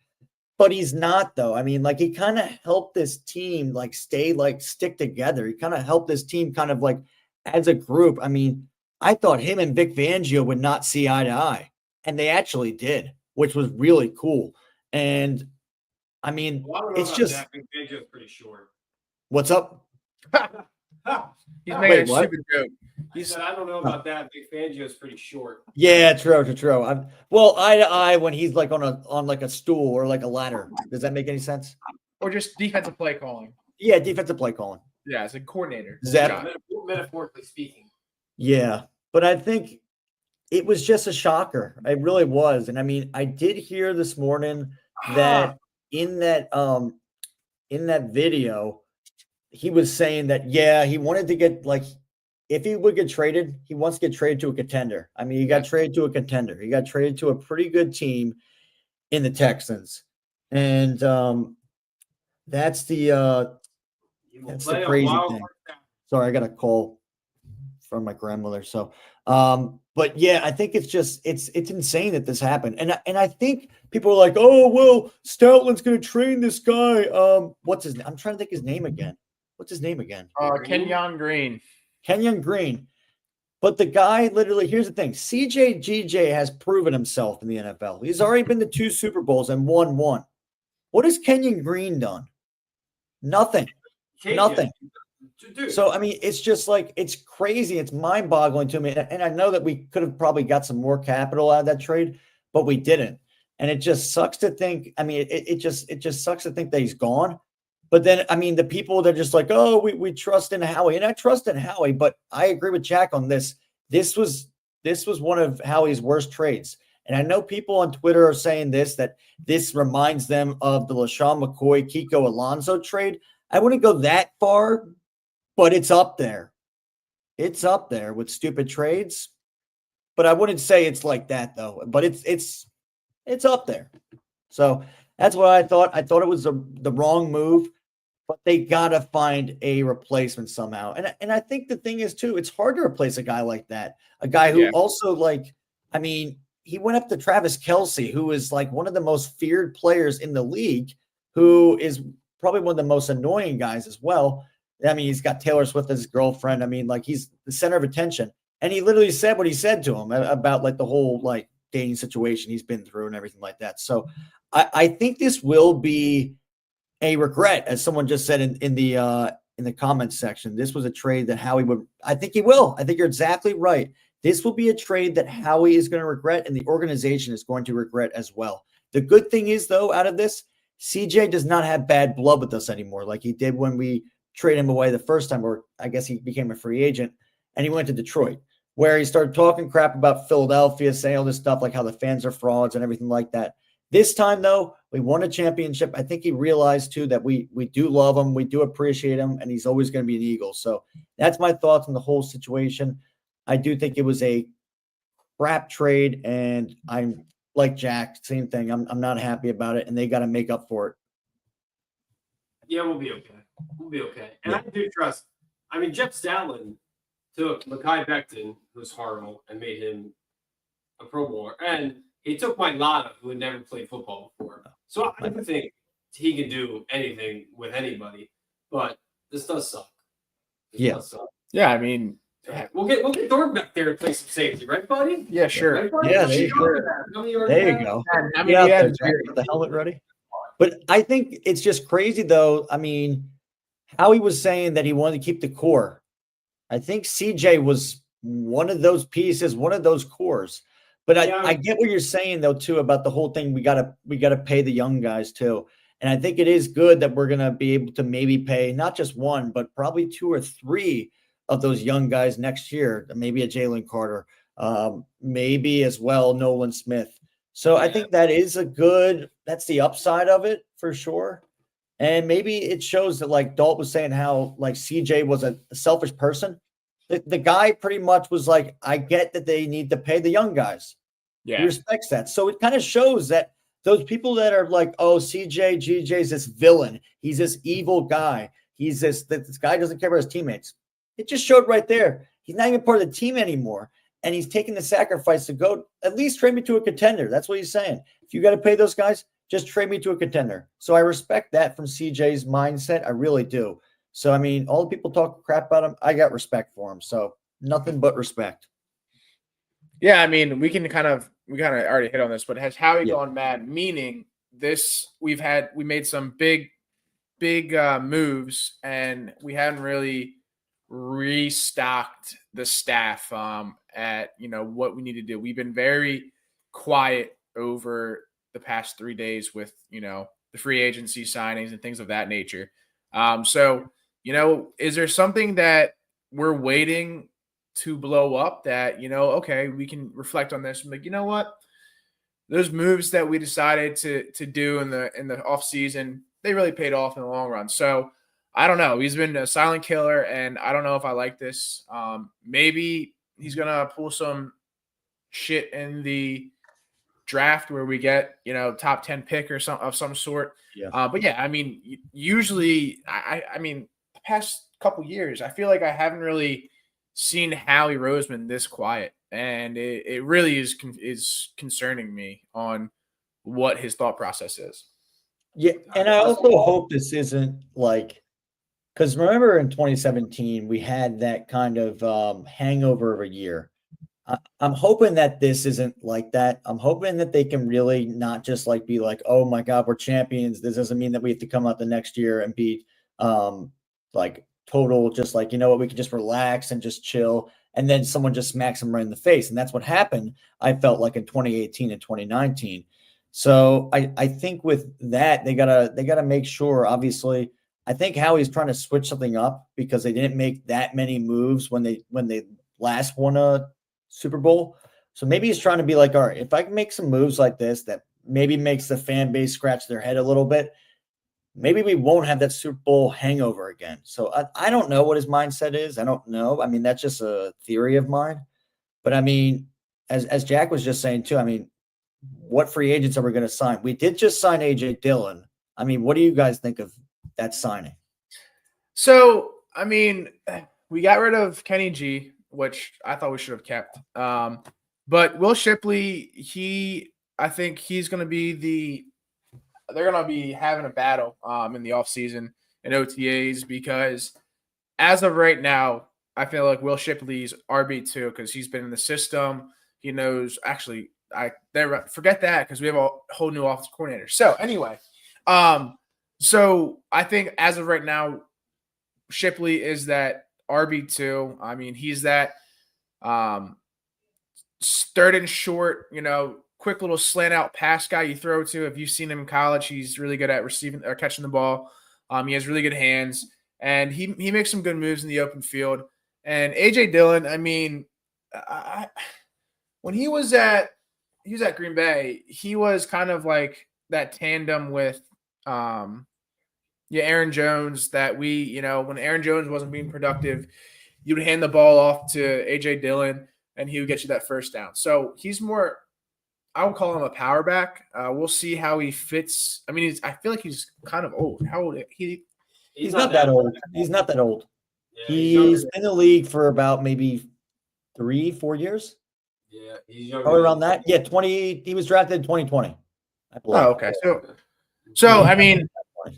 Speaker 1: but he's not though. I mean, like he kind of helped this team like stick together. He kind of helped this team kind of like as a group. I mean, I thought him and Vic Fangio would not see eye to eye, and they actually did, which was really cool. And I mean, it's just
Speaker 9: Fangio's pretty short.
Speaker 1: What's up?
Speaker 8: He's making a stupid joke.
Speaker 9: He said, I don't know about that. Big Fangio's pretty short.
Speaker 1: Yeah, true. Well, eye to eye when he's like on like a stool or like a ladder. Does that make any sense?
Speaker 8: Or just defensive play calling.
Speaker 1: Yeah, defensive play calling.
Speaker 8: Yeah, it's a coordinator.
Speaker 9: Metaphorically speaking.
Speaker 1: Yeah, but I think it was just a shocker. It really was. And I mean, I did hear this morning that in that video, he was saying that, yeah, he wanted to get like, if he would get traded, he wants to get traded to a contender. I mean, he got traded to a contender. He got traded to a pretty good team in the Texans. And that's the crazy thing. Sorry, I got a call from my grandmother. So, but yeah, I think it's insane that this happened. And I think people are like, oh, well, Stoutland's going to train this guy. What's his name? I'm trying to think his name again. What's his name again?
Speaker 8: Kenyon Green.
Speaker 1: Kenyon Green. But the guy literally, here's the thing. CJ GJ has proven himself in the NFL. He's already been to 2 Super Bowls and won 1. What has Kenyon Green done? Nothing. Nothing. So, I mean, it's just like, it's crazy. It's mind-boggling to me. And I know that we could have probably got some more capital out of that trade, but we didn't. And it just sucks to think, I mean, it just sucks to think that he's gone. But then, I mean, the people that are just like, oh, we trust in Howie. And I trust in Howie, but I agree with Jack on this. This was one of Howie's worst trades. And I know people on Twitter are saying that this reminds them of the LaShawn McCoy, Kiko Alonso trade. I wouldn't go that far, but it's up there. It's up there with stupid trades. But I wouldn't say it's like that, though. But it's up there. So that's what I thought. I thought it was the wrong move. But they got to find a replacement somehow. And I think the thing is, too, it's hard to replace a guy like that. A guy who also, like, I mean, he went up to Travis Kelce, who is, like, one of the most feared players in the league, who is probably one of the most annoying guys as well. I mean, he's got Taylor Swift as his girlfriend. I mean, like, he's the center of attention. And he literally said what he said to him about, like, the whole, like, dating situation he's been through and everything like that. So I think this will be a regret, as someone just said in the comments section. This was a trade that Howie would. I think he will. I think you're exactly right. This will be a trade that Howie is going to regret, and the organization is going to regret as well. The good thing is, though, out of this, CJ does not have bad blood with us anymore, like he did when we traded him away the first time, or I guess he became a free agent, and he went to Detroit, where he started talking crap about Philadelphia, saying all this stuff like how the fans are frauds and everything like that. This time, though, we won a championship. I think he realized, too, that we do love him. We do appreciate him, and he's always going to be an Eagle. So that's my thoughts on the whole situation. I do think it was a crap trade, and I'm like Jack, same thing. I'm not happy about it, and they got to make up for it.
Speaker 9: Yeah, we'll be okay. We'll be okay. And I do trust. I mean, Jeff Stoutland took Mekhi Becton, who's horrible, and made him a Pro Bowler. And he took Mike Lotta, who had never played football before. So I don't think he can do anything with anybody. But this does suck. Does suck.
Speaker 8: Yeah, I mean,
Speaker 9: we'll get Thornton back there to play some safety, right, buddy?
Speaker 8: Yeah, sure.
Speaker 9: Right, buddy?
Speaker 1: Yeah, there you go.
Speaker 8: I mean,
Speaker 1: Get the helmet ready. But I think it's just crazy, though. I mean, Howie was saying that he wanted to keep the core. I think CJ was one of those pieces, one of those cores. But I get what you're saying, though, too, about the whole thing. We gotta pay the young guys, too. And I think it is good that we're going to be able to maybe pay not just one, but probably 2 or 3 of those young guys next year. Maybe a Jalen Carter, maybe as well Nolan Smith. So I think that is that's the upside of it for sure. And maybe it shows that, like Dalt was saying, how like CJ was a selfish person. the guy pretty much was like, I get that they need to pay the young guys.
Speaker 8: Yeah.
Speaker 1: He respects that. So it kind of shows that those people that are like, oh, CJ, GJ's this villain. He's this evil guy. He's this guy doesn't care about his teammates. It just showed right there. He's not even part of the team anymore. And he's taking the sacrifice to go at least trade me to a contender. That's what he's saying. If you got to pay those guys, just trade me to a contender. So I respect that from CJ's mindset. I really do. So, I mean, all the people talk crap about him, I got respect for him. So nothing but respect.
Speaker 8: Yeah, I mean, we kind of already hit on this, but has Howie gone mad? Meaning we made some big moves, and we hadn't really restocked the staff at what we need to do. We've been very quiet over the past 3 days with the free agency signings and things of that nature. So is there something that we're waiting to blow up that okay, we can reflect on this and like, you know what, those moves that we decided to do in the off season, they really paid off in the long run. So I don't know. He's been a silent killer, and I don't know if I like this. Maybe he's gonna pull some shit in the draft where we get top 10 pick or some sort.
Speaker 1: Yeah.
Speaker 8: But yeah, I mean, usually, I mean, the past couple years, I feel like I haven't really seen Howie Roseman this quiet, and it really is concerning me on what his thought process is.
Speaker 1: Yeah, and I also hope this isn't like, because remember in 2017 we had that kind of hangover of a year. I'm hoping that this isn't like that. I'm hoping that they can really not just like be like, oh my God, we're champions. This doesn't mean that we have to come out the next year and be like total, just like, you know what, we can just relax and just chill. And then someone just smacks them right in the face. And that's what happened, I felt like, in 2018 and 2019. So I think with that, they gotta make sure, obviously. I think Howie's trying to switch something up because they didn't make that many moves when they last won a Super Bowl. So maybe he's trying to be like, all right, if I can make some moves like this that maybe makes the fan base scratch their head a little bit, maybe we won't have that Super Bowl hangover again. So I don't know what his mindset is. I don't know. I mean, that's just a theory of mine. But I mean, as Jack was just saying too, I mean, what free agents are we going to sign? We did just sign AJ Dillon. I mean, what do you guys think of that signing?
Speaker 8: So, I mean, we got rid of Kenny G, which I thought we should have kept. But Will Shipley, I think he's going to be they're going to be having a battle in the offseason and OTAs, because as of right now, I feel like Will Shipley's RB2 because he's been in the system. He knows, actually, forget that because we have a whole new offensive coordinator. So anyway, so I think as of right now, Shipley is that RB2. I mean, he's that third and short, quick little slant out pass guy you throw to. If you've seen him in college, he's really good at receiving or catching the ball. He has really good hands, and he makes some good moves in the open field. And AJ Dillon, I mean, when he was at Green Bay, he was kind of like that tandem with Aaron Jones that when Aaron Jones wasn't being productive, you would hand the ball off to AJ Dillon and he would get you that first down. So he's more, I would call him a power back. We'll see how he fits. I mean, I feel like he's kind of old. How old he's
Speaker 1: not that old. He's not that old. Yeah, he's been in the league for about maybe 3-4 years.
Speaker 9: Yeah, he's younger.
Speaker 1: Probably around that. Yeah, 20. He was drafted in 2020. I believe.
Speaker 8: Oh, okay. So I mean,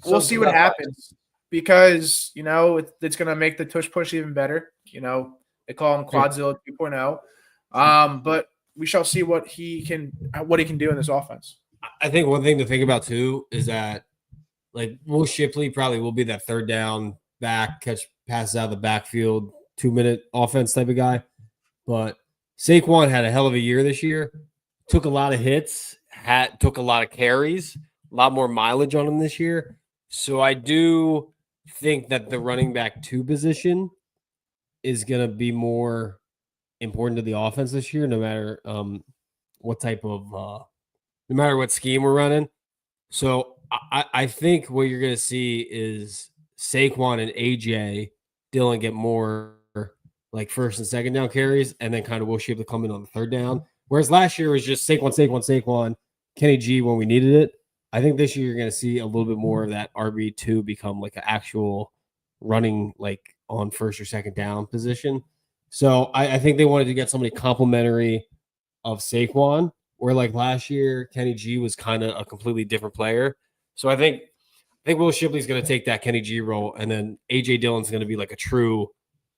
Speaker 8: we'll see what happens because it's going to make the tush push even better. They call him Quadzilla 2.0. But we shall see what he can do in this offense.
Speaker 9: I think one thing to think about too is that like Will Shipley probably will be that third down back, catch passes out of the backfield, 2-minute offense type of guy. But Saquon had a hell of a year this year. Took a lot of hits, took a lot of carries, a lot more mileage on him this year. So I do think that the running back 2 position is going to be more important to the offense this year, no matter what type of no matter what scheme we're running. So I think what you're going to see is Saquon and AJ Dillon get more like first and second down carries, and then kind of Will Shipley come in on the third down. Whereas last year was just Saquon, Kenny G when we needed it. I think this year you're going to see a little bit more of that RB2 become like an actual running like on first or second down position. So I think they wanted to get somebody complimentary of Saquon, where like last year Kenny G was kind of a completely different player. So I think Will Shipley's going to take that Kenny G role, and then AJ Dillon's going to be like a true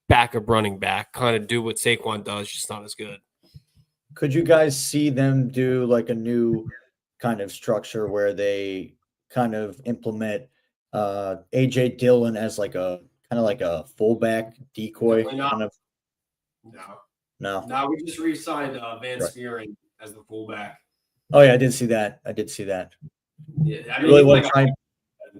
Speaker 9: backup running back, kind of do what Saquon does, just not as good.
Speaker 1: Could you guys see them do like a new kind of structure where they kind of implement AJ Dillon as like a kind of like a fullback decoy? Kind of? No.
Speaker 9: We just re-signed Van Spearen as the fullback.
Speaker 1: Oh yeah, I did see that.
Speaker 9: Yeah, I mean,
Speaker 1: really want to try.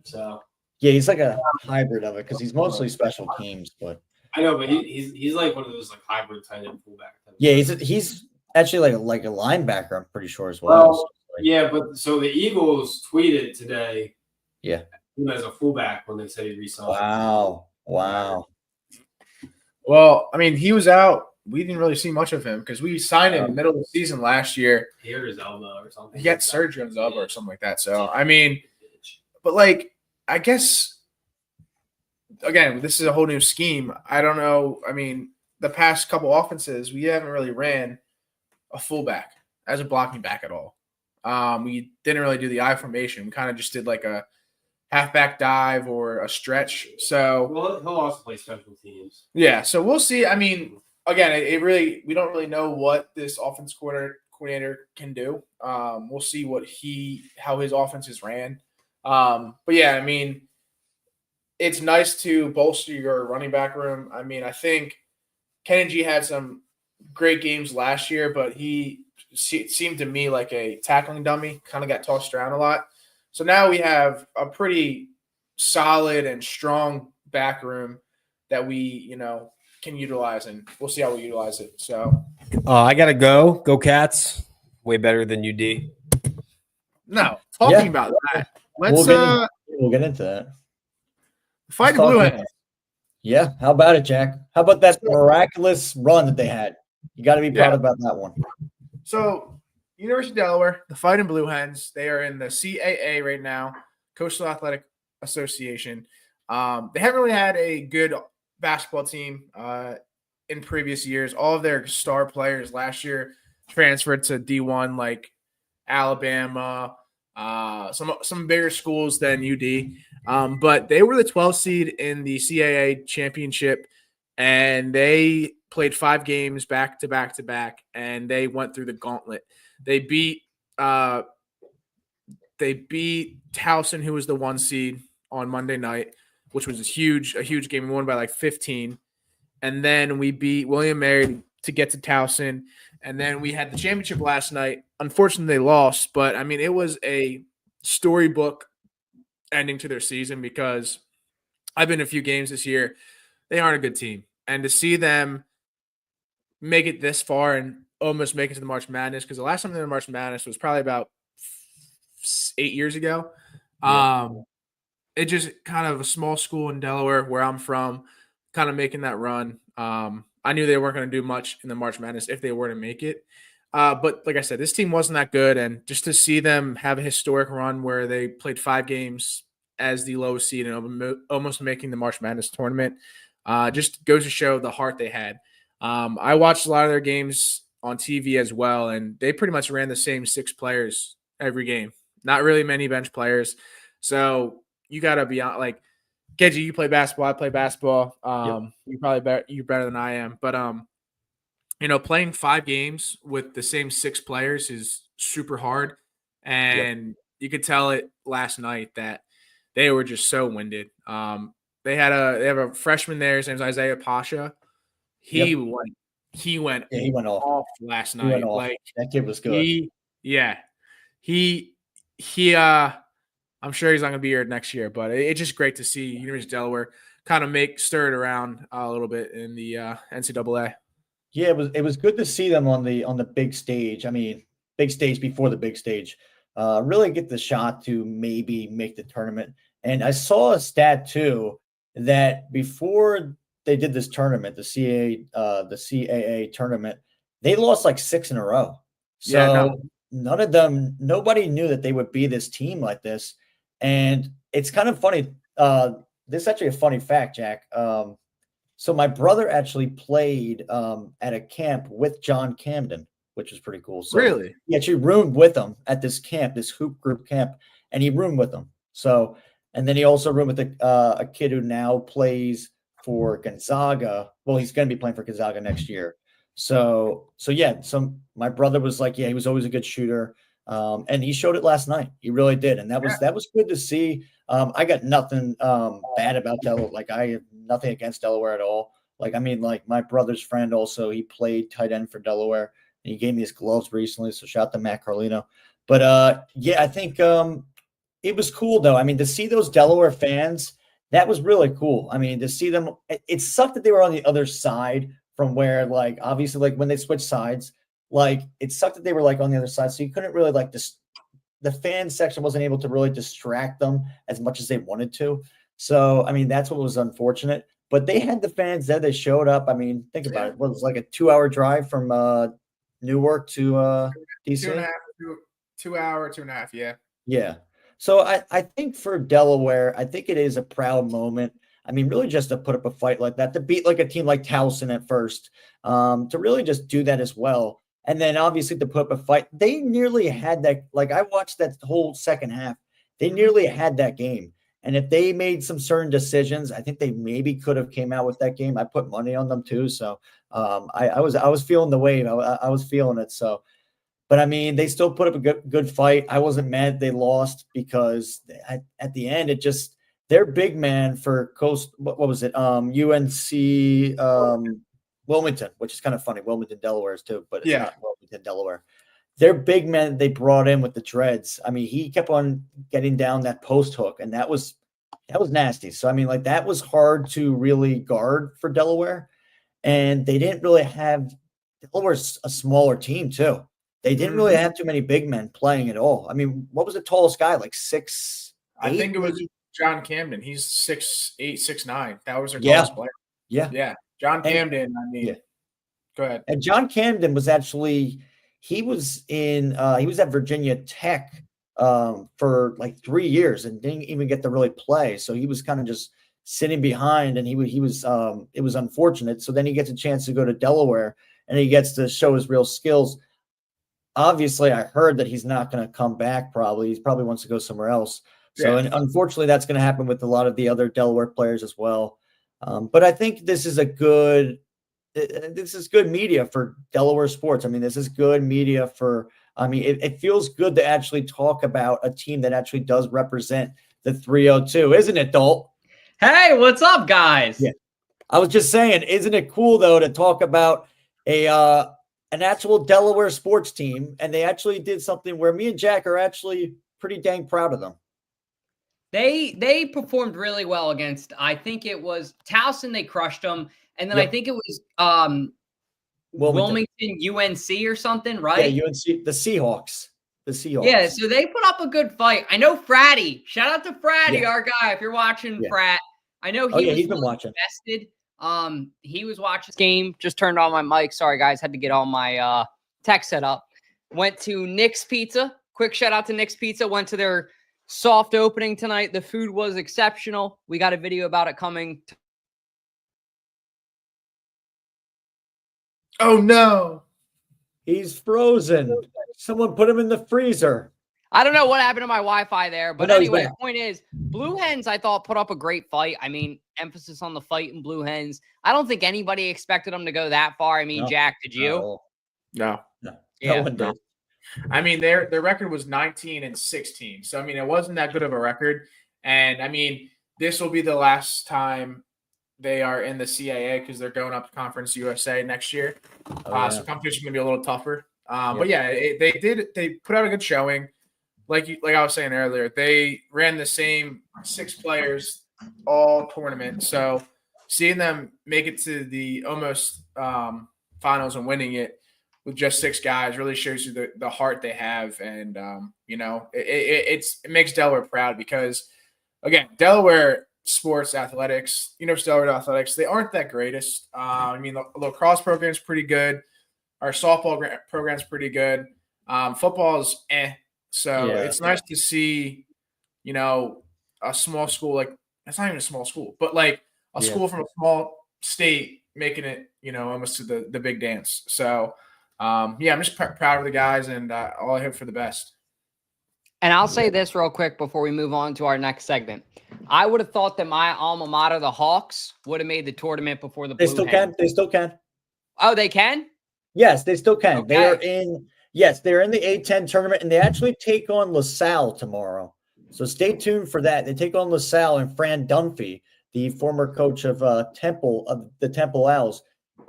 Speaker 9: So
Speaker 1: Yeah, he's like a hybrid of it because he's mostly special teams, but
Speaker 9: I know, but he's like one of those like hybrid tight end fullback.
Speaker 1: Yeah, he's actually like a linebacker. I'm pretty sure as well.
Speaker 9: Well, yeah, but so the Eagles tweeted today.
Speaker 1: Yeah,
Speaker 9: him as a fullback when they said he re-signed.
Speaker 1: Wow.
Speaker 8: Well, I mean, he was out. We didn't really see much of him because we signed him middle of the season last year.
Speaker 9: He hurt his elbow or something.
Speaker 8: He got surgery on his elbow or something like that. So I mean, but like I guess again, this is a whole new scheme. I don't know. I mean, the past couple offenses, we haven't really ran a fullback as a blocking back at all. We didn't really do the I formation. We kind of just did like a halfback dive or a stretch. So
Speaker 9: he'll also play special teams.
Speaker 8: Yeah, so we'll see. I mean, again, we don't really know what this offense coordinator can do. We'll see how his offenses ran. But yeah, I mean, it's nice to bolster your running back room. I mean, I think Kenny G had some great games last year, but he seemed to me like a tackling dummy, kind of got tossed around a lot. So now we have a pretty solid and strong back room that we, can utilize, and we'll see how we utilize it. So
Speaker 9: I gotta go Cats. Way better than UD.
Speaker 8: No, talking about that. Let's
Speaker 1: we'll get into that.
Speaker 8: Fight the Blue Hens.
Speaker 1: Yeah, how about it, Jack? How about that miraculous run that they had? You got to be proud about that one.
Speaker 8: So, University of Delaware, the Fighting Blue Hens, they are in the CAA right now, Coastal Athletic Association. They haven't really had a good basketball team in previous years. All of their star players last year transferred to D1, like Alabama, some bigger schools than UD. But they were the 12th seed in the CAA championship, and they played 5 games back to back to back, and they went through the gauntlet. They beat Towson, who was the 1 seed on Monday night, which was a huge game. We won by like 15. And then we beat William Mary to get to Towson. And then we had the championship last night. Unfortunately, they lost. But, I mean, it was a storybook ending to their season because I've been to a few games this year. They aren't a good team. And to see them make it this far and almost make it to the March Madness, because the last time they were in the March Madness was probably about 8 years ago. Yeah. It just kind of a small school in Delaware where I'm from, kind of making that run. I knew they weren't going to do much in the March Madness if they were to make it. But like I said, this team wasn't that good. And just to see them have a historic run where they played 5 games as the lowest seed and almost making the March Madness tournament just goes to show the heart they had. I watched a lot of their games on TV as well, and they pretty much ran the same 6 players every game. Not really many bench players. So you got to be on, like, Gedgy, you play basketball, I play basketball. Yep. You're better than I am. But, playing 5 games with the same 6 players is super hard. And you could tell it last night that they were just so winded. They have a freshman there. His name's Isaiah Pasha. He went off last night. Like,
Speaker 1: that kid was good.
Speaker 8: I'm sure he's not going to be here next year, but it's just great to see University of Delaware kind of stir it around a little bit in the NCAA.
Speaker 1: Yeah, it was good to see them on the big stage. I mean, big stage before the big stage. Really get the shot to maybe make the tournament. And I saw a stat too that before they did this tournament, the CAA tournament, they lost like 6 in a row. So none of them, nobody knew that they would be this team like this. And it's kind of funny. This is actually a funny fact, Jack. So my brother actually played at a camp with John Camden, which was pretty cool. So
Speaker 8: Really?
Speaker 1: he actually roomed with them at this camp, this hoop group camp, and he roomed with them. So, and then he also roomed with a kid who now plays for Gonzaga. Well, he's going to be playing for Gonzaga next year. So yeah. So my brother was like, yeah, he was always a good shooter, and he showed it last night. He really did, and that was good to see. I got nothing bad about Delaware. Like I have nothing against Delaware at all. Like I mean, like my brother's friend also, he played tight end for Delaware, and he gave me his gloves recently. So shout out to Matt Carlino. But yeah, I think it was cool though. I mean, to see those Delaware fans, that was really cool. I mean, to see them, it sucked that they were on the other side from where, like, obviously, like when they switched sides, like it sucked that they were like on the other side. So you couldn't really like the fan section wasn't able to really distract them as much as they wanted to. So, I mean, that's what was unfortunate. But they had the fans there. They showed up. I mean, think about it. Well, it was like a 2-hour drive from Newark to DC.
Speaker 8: 2 hour, 2.5. Yeah.
Speaker 1: Yeah. So I think for Delaware, I think it is a proud moment. I mean, really just to put up a fight like that, to beat like a team like Towson at first, to really just do that as well. And then obviously to put up a fight, they nearly had that. Like I watched that whole second half. They nearly had that game. And if they made some certain decisions, I think they maybe could have came out with that game. I put money on them too. So I was feeling the wave. I was feeling it. So, but I mean, they still put up a good fight. I wasn't mad they lost because at the end, it just, their big man for what was it? UNC Wilmington, which is kind of funny. Wilmington, Delaware is too, but it's not Wilmington, Delaware. Their big man they brought in with the dreads. I mean, he kept on getting down that post hook, and that was nasty. So I mean, like that was hard to really guard for Delaware, and they didn't really have. Delaware's a smaller team too. They didn't really have too many big men playing at all. I mean, what was the tallest guy? Like 6'8"?
Speaker 8: I think it was John Camden. He's 6'8", 6'9". That was their tallest player. Yeah. John Camden. I mean, go ahead.
Speaker 1: And John Camden was actually he was at Virginia Tech for like 3 years and didn't even get to really play. So he was kind of just sitting behind, and he was it was unfortunate. So then he gets a chance to go to Delaware, and he gets to show his real skills. Obviously, I heard that he's not going to come back. He probably wants to go somewhere else. So, and unfortunately, that's going to happen with a lot of the other Delaware players as well. But I think this is good media for Delaware sports. I mean, this is good media for. I mean, it feels good to actually talk about a team that actually does represent the 302, isn't it, Dolt?
Speaker 10: Hey, what's up, guys?
Speaker 1: Yeah, I was just saying, isn't it cool though to talk about an actual Delaware sports team, and they actually did something where me and Jack are actually pretty dang proud of them.
Speaker 10: They performed really well against, I think it was Towson. They crushed them, and then I think it was Wilmington UNC or something, right?
Speaker 1: Yeah, UNC, the Seahawks.
Speaker 10: Yeah, so they put up a good fight. I know Fratty. Shout out to Fratty, our guy. If you're watching, Frat, I know he's been watching. Invested. He was watching this game. Just turned on my mic. Sorry, guys, had to get all my tech set up. Went to Nick's Pizza. Quick shout out to Nick's Pizza. Went to their soft opening tonight. The food was exceptional. We got a video about it coming.
Speaker 8: Oh no,
Speaker 1: he's frozen. Someone put him in the freezer.
Speaker 10: I don't know what happened to my Wi-Fi there, but anyway, the point is, Blue Hens, I thought, put up a great fight. I mean, emphasis on the fight in Blue Hens. I don't think anybody expected them to go that far. I mean, Jack, did you?
Speaker 8: No.
Speaker 10: Yeah.
Speaker 1: No one did.
Speaker 8: I mean, their record was 19-16. So, I mean, it wasn't that good of a record. And, I mean, this will be the last time they are in the CAA because they're going up to Conference USA next year. So competition is going to be a little tougher. But, they put out a good showing. Like I was saying earlier, they ran the same 6 players all tournament. So seeing them make it to the almost finals and winning it with just 6 guys really shows you the heart they have. And, it makes Delaware proud because, again, Delaware sports, athletics, Stellar Athletics, they aren't that greatest. I mean, the lacrosse program is pretty good. Our softball program is pretty good. Football is So it's nice to see, a small school, like, it's not even a small school, but like a school from a small state making it, almost to the big dance. So, I'm just proud of the guys, and all I hope for the best.
Speaker 10: And I'll say this real quick before we move on to our next segment. I would have thought that my alma mater, the Hawks, would have made the tournament before the Blue
Speaker 1: They still can. They still can.
Speaker 10: Oh, they can?
Speaker 1: Yes, they still can.
Speaker 10: Okay.
Speaker 1: They're in the A10 tournament, and they actually take on LaSalle tomorrow. So stay tuned for that. They take on LaSalle, and Fran Dunphy, the former coach of the Temple Owls.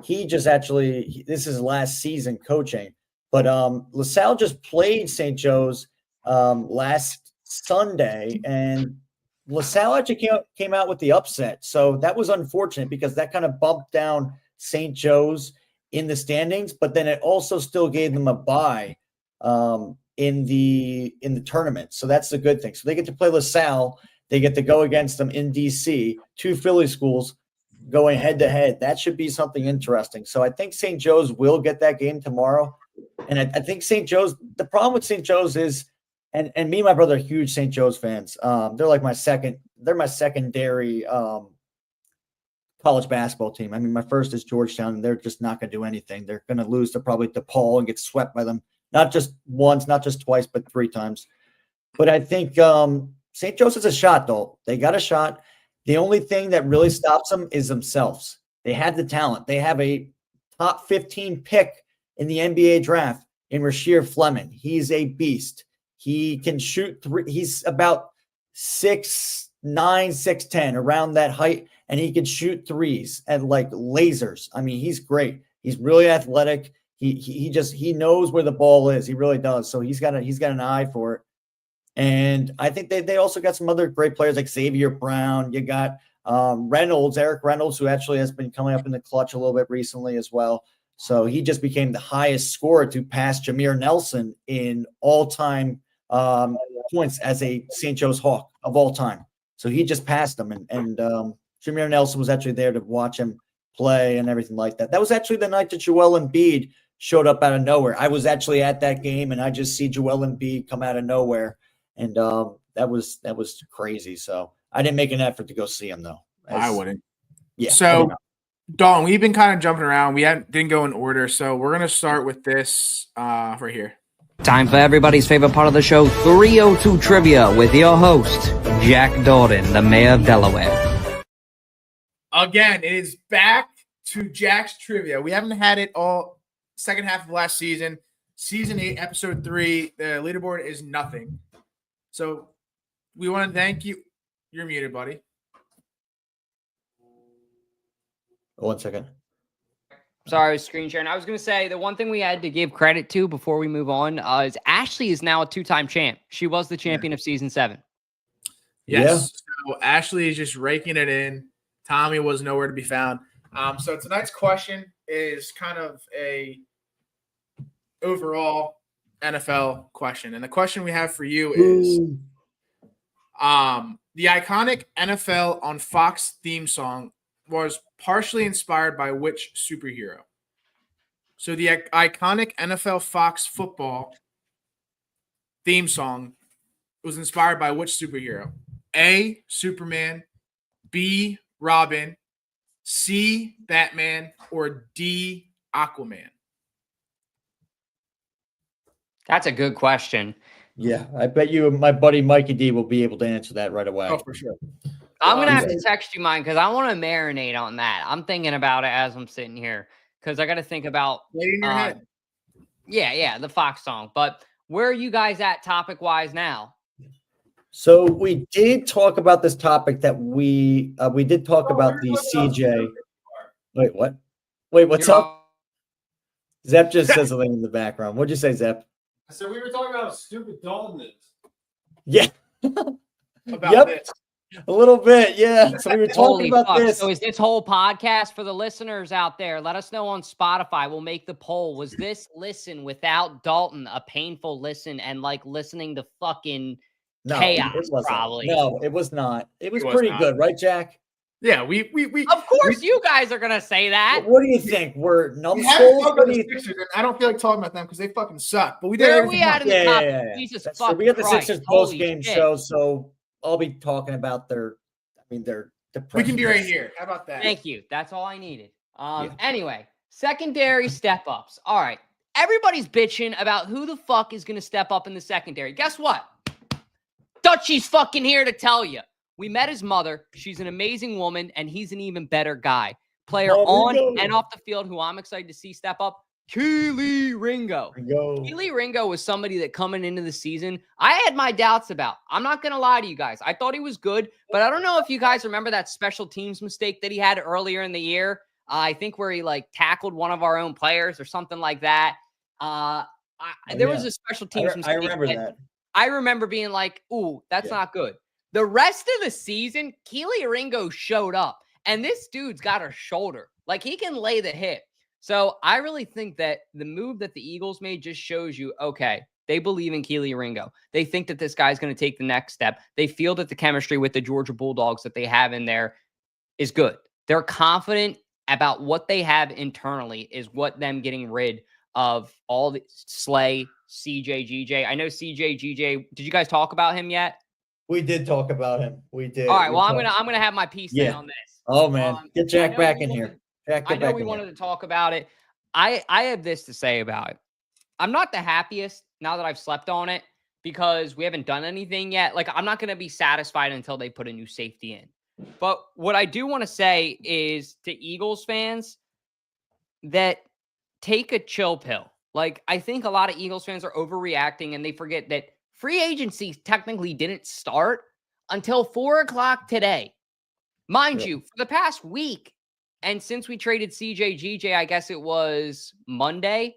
Speaker 1: He just this is his last season coaching. But LaSalle just played St. Joe's last Sunday, and LaSalle actually came out with the upset. So that was unfortunate because that kind of bumped down St. Joe's in the standings, but then it also still gave them a bye in the tournament. So that's the good thing. So they get to play LaSalle. They get to go against them in DC, 2 Philly schools going head to head. That should be something interesting. So I think St. Joe's will get that game tomorrow. And I think St. Joe's, the problem with St. Joe's is, and me and my brother are huge St. Joe's fans. They're like my secondary college basketball team. I mean, my first is Georgetown, and they're just not going to do anything. They're going to lose to probably DePaul and get swept by them. Not just once, not just twice, but 3 times. But I think St. Joe's has a shot, though. They got a shot. The only thing that really stops them is themselves. They have the talent. They have a top 15 pick in the NBA draft in Rasheer Fleming. He's a beast. He can shoot 3. He's about 6'9", 6'10", around that height, and he can shoot threes and like lasers. I mean, he's great. He's really athletic. He knows where the ball is. He really does. So he's got an eye for it. And I think they also got some other great players like Xavier Brown. You got Eric Reynolds, who actually has been coming up in the clutch a little bit recently as well. So he just became the highest scorer to pass Jameer Nelson in all-time points as a St. Joe's Hawk of all time. So he just passed him. And Jameer Nelson was actually there to watch him play and everything like that. That was actually the night that Joel Embiid showed up out of nowhere. I was actually at that game, and I just see Joel Embiid come out of nowhere. And that was crazy. So I didn't make an effort to go see him, though.
Speaker 8: I wouldn't.
Speaker 1: Yeah.
Speaker 8: So, Dalton, we've been kind of jumping around. We didn't go in order. So we're going to start with this right here.
Speaker 2: Time for everybody's favorite part of the show, 302 Trivia, with your host, Jack Dalton, the mayor of Delaware.
Speaker 8: Again, it is back to Jack's Trivia. We haven't had it all second half of last season. Season 8, Episode 3, the leaderboard is nothing. So we want to thank you. You're muted, buddy.
Speaker 1: 1 second.
Speaker 10: Sorry, I was screen sharing. I was going to say the one thing we had to give credit to before we move on is Ashley is now a 2-time champ. She was the champion of season 7.
Speaker 8: Yes. So Ashley is just raking it in. Tommy was nowhere to be found. So tonight's question is kind of a overall NFL question. And the question we have for you is the iconic NFL on Fox theme song was partially inspired by which superhero? So the iconic NFL Fox football theme song was inspired by which superhero? A, Superman, B, Robin, C, Batman, or D, Aquaman?
Speaker 10: That's a good question.
Speaker 1: Yeah, I bet you my buddy Mikey D will be able to answer that right away.
Speaker 8: Oh, for sure.
Speaker 10: I'm going to have to text you mine because I want to marinate on that. I'm thinking about it as I'm sitting here because I got to think about
Speaker 8: in your head.
Speaker 10: Yeah, the Fox song. But where are you guys at topic-wise now?
Speaker 1: So we did talk about this topic that we did talk about the CJ. Wait, what? Wait, what's up? Zep just says something in the background. What'd you say, Zep?
Speaker 9: I said we were talking about how stupid Dalton is.
Speaker 1: Yeah.
Speaker 8: About this.
Speaker 1: A little bit, yeah. So we were talking about this.
Speaker 10: So is this whole podcast for the listeners out there? Let us know on Spotify. We'll make the poll. Was this listen without Dalton a painful listen and like listening to fucking chaos, probably.
Speaker 1: No, it was not. It was pretty good, right, Jack?
Speaker 8: Yeah, we
Speaker 10: of course you guys are gonna say that.
Speaker 1: What do you think? We're
Speaker 8: numbskulls? I don't feel like talking about them because they fucking suck. But we did.
Speaker 10: Where are we at in the top? Jesus fucking
Speaker 1: we got the
Speaker 10: Christ.
Speaker 1: Sixers post game show, so I'll be talking about their
Speaker 8: we can be right here. How about that?
Speaker 10: Thank you. That's all I needed. Anyway, secondary step ups. All right. Everybody's bitching about who the fuck is going to step up in the secondary. Guess what? Dutchie's fucking here to tell you. We met his mother. She's an amazing woman, and he's an even better guy. Player on and off the field who I'm excited to see step up, Keely Ringo. Keely Ringo was somebody that coming into the season, I had my doubts about. I'm not going to lie to you guys. I thought he was good, but I don't know if you guys remember that special teams mistake that he had earlier in the year. I think where he tackled one of our own players or something like that. There was a special teams mistake.
Speaker 1: I remember that.
Speaker 10: I remember being like, ooh, that's not good. The rest of the season, Keely Ringo showed up, and this dude's got a shoulder. He can lay the hit. So I really think that the move that the Eagles made just shows you, okay, they believe in Keely Ringo. They think that this guy's going to take the next step. They feel that the chemistry with the Georgia Bulldogs that they have in there is good. They're confident about what they have internally is what them getting rid of all the Slay, CJ, GJ. I know CJ, GJ. Did you guys talk about him yet?
Speaker 1: We did talk about him. We did.
Speaker 10: All right. Well, I'm gonna have my piece in on this.
Speaker 1: Oh man, get Jack back in here. Jack,
Speaker 10: I know we wanted to talk about it. I have this to say about it. I'm not the happiest now that I've slept on it because we haven't done anything yet. I'm not gonna be satisfied until they put a new safety in. But what I do want to say is to Eagles fans that take a chill pill. I think a lot of Eagles fans are overreacting and they forget that free agency technically didn't start until 4:00 today. Mind you, for the past week, and since we traded CJ GJ, I guess it was Monday,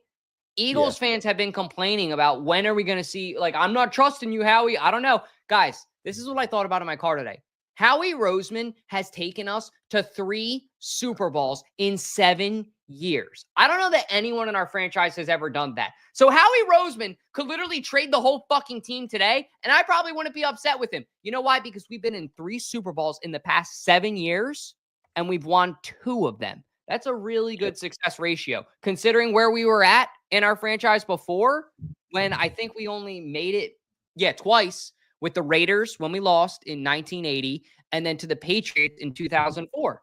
Speaker 10: Eagles fans have been complaining about when are we going to see, I'm not trusting you, Howie. I don't know. Guys, this is what I thought about in my car today. Howie Roseman has taken us to 3 Super Bowls in 7 years. I don't know that anyone in our franchise has ever done that. So Howie Roseman could literally trade the whole fucking team today, and I probably wouldn't be upset with him. You know why? Because we've been in 3 Super Bowls in the past 7 years, and we've won 2 of them. That's a really good success ratio, considering where we were at in our franchise before, when I think we only made it, twice, with the Raiders when we lost in 1980, and then to the Patriots in 2004.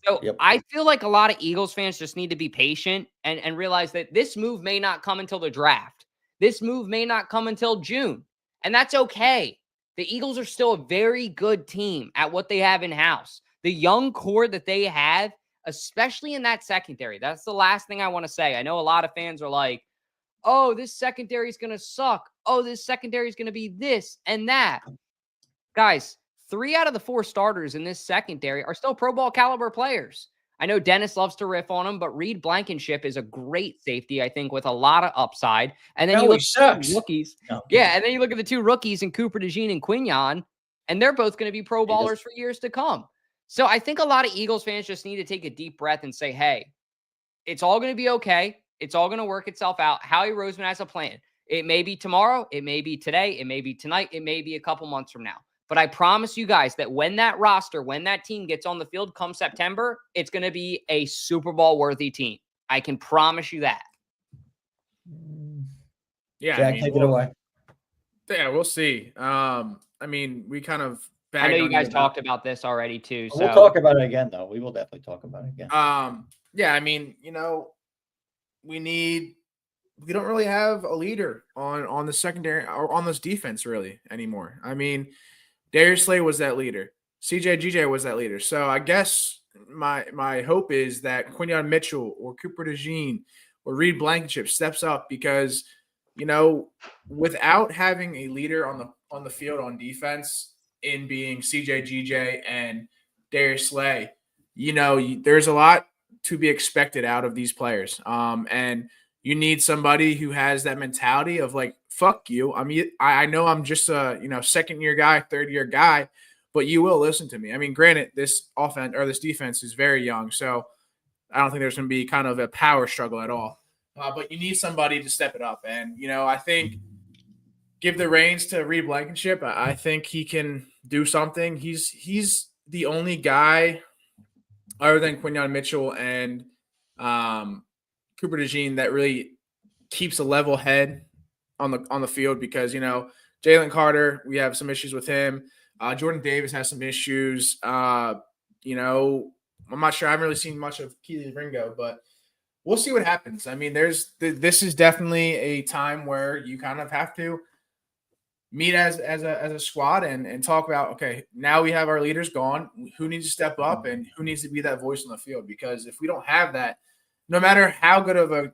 Speaker 10: So I feel like a lot of Eagles fans just need to be patient and realize that this move may not come until the draft. This move may not come until June, and that's okay. The Eagles are still a very good team at what they have in-house. The young core that they have, especially in that secondary, that's the last thing I want to say. I know a lot of fans are like, oh, this secondary is going to suck. Oh, this secondary is going to be this and that. Guys, 3 out of the 4 starters in this secondary are still Pro Bowl caliber players. I know Dennis loves to riff on them, but Reed Blankenship is a great safety, I think, with a lot of upside. And then you look at the rookies. And then you look at the 2 rookies in Cooper DeJean and Quignon, and they're both going to be Pro Bowlers for years to come. So I think a lot of Eagles fans just need to take a deep breath and say, hey, it's all going to be okay. It's all going to work itself out. Howie Roseman has a plan. It may be tomorrow. It may be today. It may be tonight. It may be a couple months from now. But I promise you guys that when that roster, when that team gets on the field come September, it's going to be a Super Bowl worthy team. I can promise you that.
Speaker 8: Yeah.
Speaker 1: Jack, take it away.
Speaker 8: Yeah, we'll see. We kind of
Speaker 10: I know you guys talked about this already too. So
Speaker 1: we'll talk about it again, though. We will definitely talk about it again.
Speaker 8: We don't really have a leader on the secondary or on this defense really anymore. Darius Slay was that leader. CJ GJ was that leader. So I guess my hope is that Quignon Mitchell or Cooper DeJean or Reed Blankenship steps up because, without having a leader on the field on defense in being CJ GJ and Darius Slay, there's a lot to be expected out of these players. And you need somebody who has that mentality of fuck you. I know I'm just a, second-year guy, third-year guy, but you will listen to me. Granted, this offense or this defense is very young, so I don't think there's going to be kind of a power struggle at all. But you need somebody to step it up. And, I think give the reins to Reed Blankenship. I think he can do something. He's the only guy other than Quinyon Mitchell and Cooper DeJean that really keeps a level head on the field because, you know, Jalen Carter, we have some issues with him. Jordan Davis has some issues. You know, I'm not sure. I haven't really seen much of Keely Ringo, but we'll see what happens. I mean, this is definitely a time where you kind of have to meet as a squad and talk about, okay, now we have our leaders gone. Who needs to step up and who needs to be that voice on the field? Because if we don't have that, no matter how good of a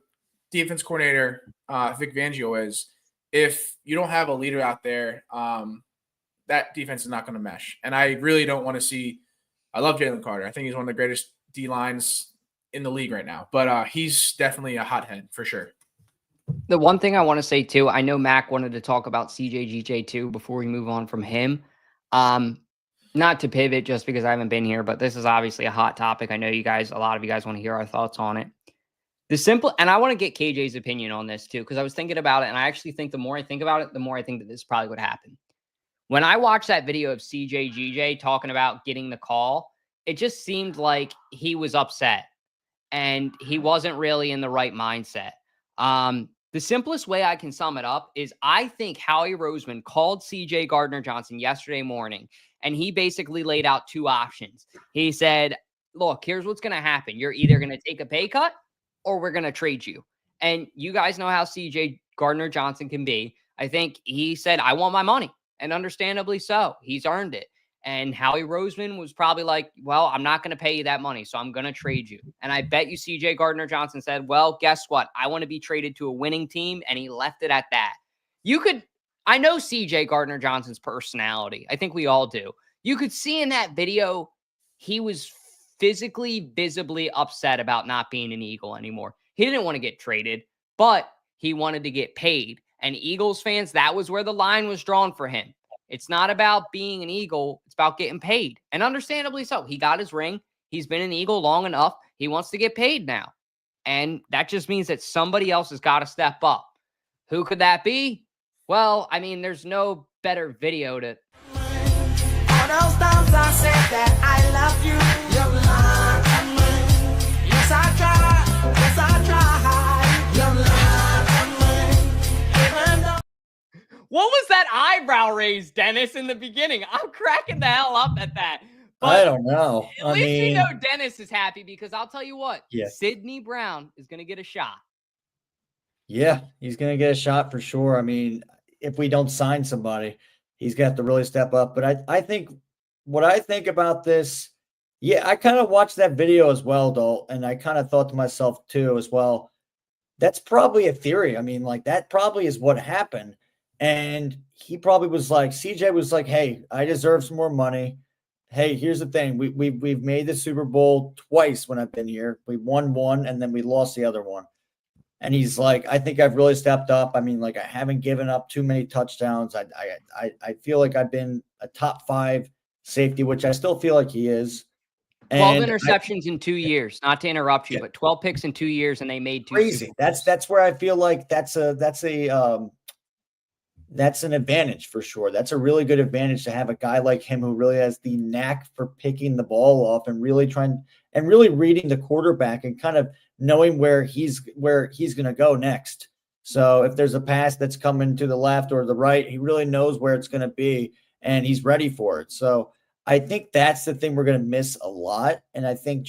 Speaker 8: defense coordinator Vic Fangio is, if you don't have a leader out there, that defense is not going to mesh. And I really don't want to see. I love Jalen Carter. I think he's one of the greatest D lines in the league right now. But he's definitely a hothead for sure.
Speaker 10: The one thing I want to say too, I know Mac wanted to talk about CJ too before we move on from him. Not to pivot just because I haven't been here, but this is obviously a hot topic. I know a lot of you guys want to hear our thoughts on it. And I want to get KJ's opinion on this too, because I was thinking about it, and I actually think the more I think about it, the more I think that this probably would happen. When I watched that video of CJ talking about getting the call, it just seemed like he was upset and he wasn't really in the right mindset. The simplest way I can sum it up is I think Howie Roseman called CJ Gardner-Johnson yesterday morning, and he basically laid out two options. He said, look, here's what's going to happen. You're either going to take a pay cut or we're going to trade you. And you guys know how CJ Gardner-Johnson can be. I think he said, I want my money. And understandably so. He's earned it. And Howie Roseman was probably like, well, I'm not going to pay you that money, so I'm going to trade you. And I bet you CJ Gardner-Johnson said, well, guess what? I want to be traded to a winning team, and he left it at that. I know CJ Gardner-Johnson's personality. I think we all do. You could see in that video, he was physically, visibly upset about not being an Eagle anymore. He didn't want to get traded, but he wanted to get paid. And Eagles fans, that was where the line was drawn for him. It's not about being an Eagle. It's about getting paid. And understandably so. He got his ring. He's been an Eagle long enough. He wants to get paid now. And that just means that somebody else has got to step up. Who could that be? Well, I mean, there's no better video to...
Speaker 11: All those times I said that I love you. You're lying. Yes, I tried. Yes, I tried. You're lying.
Speaker 10: What was that eyebrow raise, Dennis, in the beginning? I'm cracking the hell up at that. But
Speaker 1: I don't know.
Speaker 10: At least you know Dennis is happy because I'll tell you what,
Speaker 1: yeah.
Speaker 10: Sidney Brown is going to get a shot.
Speaker 1: Yeah, he's going to get a shot for sure. I mean, if we don't sign somebody, he's got to really step up. But I think what I think about this, yeah, I kind of watched that video as well, though, and I kind of thought to myself too as well, that's probably a theory. I mean, like that probably is what happened. And he probably was like, CJ was like, hey, I deserve some more money. Hey, here's the thing. We've made the Super Bowl twice when I've been here. We won one and then we lost the other one. And he's like, I think I've really stepped up. I mean, like I haven't given up too many touchdowns. I feel like I've been a top 5 safety, which I still feel like he is.
Speaker 10: 12 interceptions in 2 years, not to interrupt you, but 12 picks in 2 years, and they made 2.
Speaker 1: Crazy. That's where I feel like that's an advantage for sure. That's a really good advantage to have a guy like him who really has the knack for picking the ball off and really reading the quarterback and kind of knowing where he's going to go next. So if there's a pass that's coming to the left or the right, he really knows where it's going to be and he's ready for it. So I think that's the thing we're going to miss a lot. And I think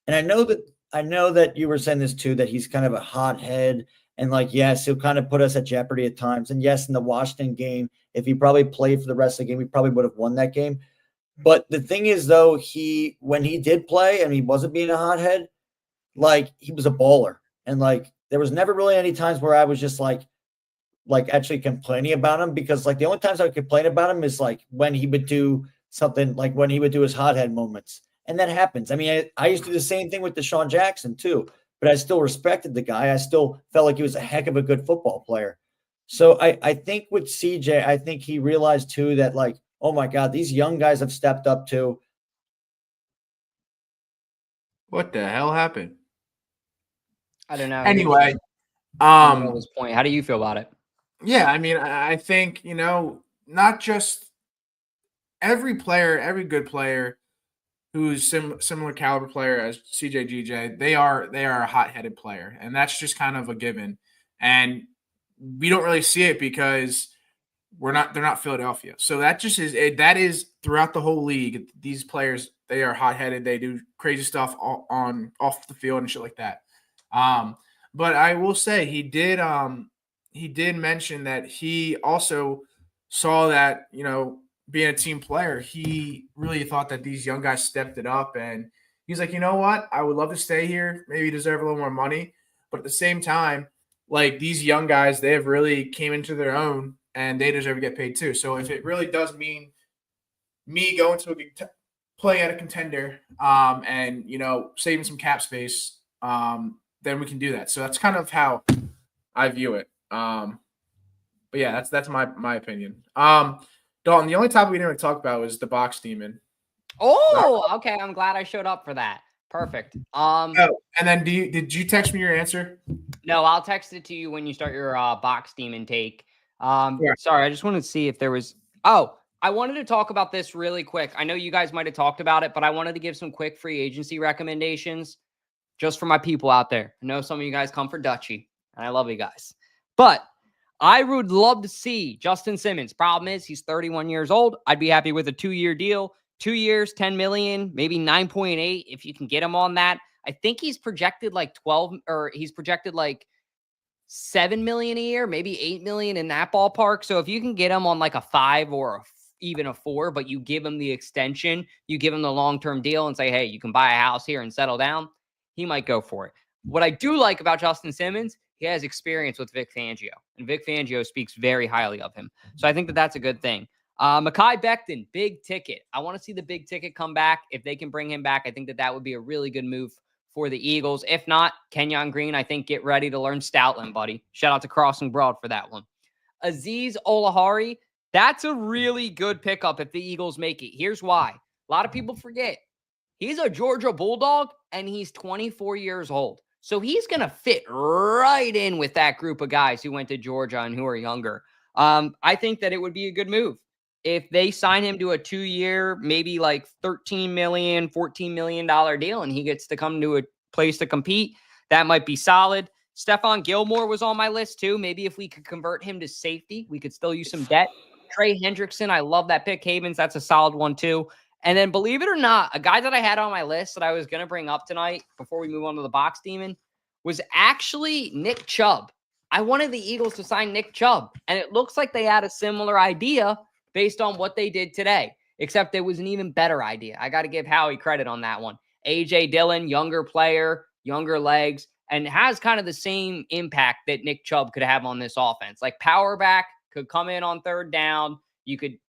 Speaker 1: I know that you were saying this too, that he's kind of a hothead. And like, yes, he'll kind of put us at jeopardy at times. And yes, in the Washington game, if he probably played for the rest of the game, we probably would have won that game. But the thing is, though, when he did play and he wasn't being a hothead, like he was a baller. And like there was never really any times where I was just like actually complaining about him, because like the only times I would complain about him is like when he would do something, like when he would do his hothead moments. And that happens. I mean, I used to do the same thing with Deshaun Jackson too. But I still respected the guy. I still felt like he was a heck of a good football player. So I think with CJ, I think he realized too that like, oh my God, these young guys have stepped up too.
Speaker 8: What the hell happened?
Speaker 10: I don't know.
Speaker 8: Anyway,
Speaker 10: point. How do you feel about it?
Speaker 8: Yeah, I mean, I think, not just every player, every good player who's similar caliber player as CJ they are a hot-headed player, and that's just kind of a given. And we don't really see it because they're not Philadelphia. So that just that is throughout the whole league. These players, they are hot-headed. They do crazy stuff off the field and shit like that. But I will say he did mention that he also saw that, being a team player, he really thought that these young guys stepped it up, and he's like, you know what? I would love to stay here, maybe deserve a little more money, but at the same time, like, these young guys, they have really came into their own, and they deserve to get paid too. So if it really does mean me going to playing at a contender, and saving some cap space, then we can do that. So that's kind of how I view it. But yeah, that's my opinion. Dalton, the only topic we didn't really talk about was the box demon.
Speaker 10: Oh, okay. I'm glad I showed up for that. Perfect.
Speaker 8: And then did you text me your answer?
Speaker 10: No, I'll text it to you when you start your box demon take. Sorry, I just wanted to see if there was. Oh, I wanted to talk about this really quick. I know you guys might have talked about it, but I wanted to give some quick free agency recommendations just for my people out there. I know some of you guys come for Dutchy, and I love you guys. But I would love to see Justin Simmons. Problem is, he's 31 years old. I'd be happy with a 2-year deal. 2 years, $10 million, maybe 9.8 if you can get him on that. I think he's projected like 12, or he's projected like $7 million a year, maybe $8 million in that ballpark. So if you can get him on like a 5 or even a 4, but you give him the extension, you give him the long-term deal and say, hey, you can buy a house here and settle down, he might go for it. What I do like about Justin Simmons, he has experience with Vic Fangio, and Vic Fangio speaks very highly of him. So I think that that's a good thing. Mekhi Becton, big ticket. I want to see the big ticket come back. If they can bring him back, I think that that would be a really good move for the Eagles. If not, Kenyon Green, I think get ready to learn Stoutland, buddy. Shout out to Crossing Broad for that one. Azeez Olahari, that's a really good pickup if the Eagles make it. Here's why. A lot of people forget. He's a Georgia Bulldog, and he's 24 years old. So he's going to fit right in with that group of guys who went to Georgia and who are younger. I think that it would be a good move. If they sign him to a 2-year, maybe like $13 million, $14 million deal, and he gets to come to a place to compete, that might be solid. Stephon Gilmore was on my list too. Maybe if we could convert him to safety, we could still use some debt. Trey Hendrickson, I love that pick. Havens, that's a solid one too. And then, believe it or not, a guy that I had on my list that I was going to bring up tonight before we move on to the box demon was actually Nick Chubb. I wanted the Eagles to sign Nick Chubb, and it looks like they had a similar idea based on what they did today, except it was an even better idea. I got to give Howie credit on that one. A.J. Dillon, younger player, younger legs, and has kind of the same impact that Nick Chubb could have on this offense. Like, power back, could come in on third down. You could,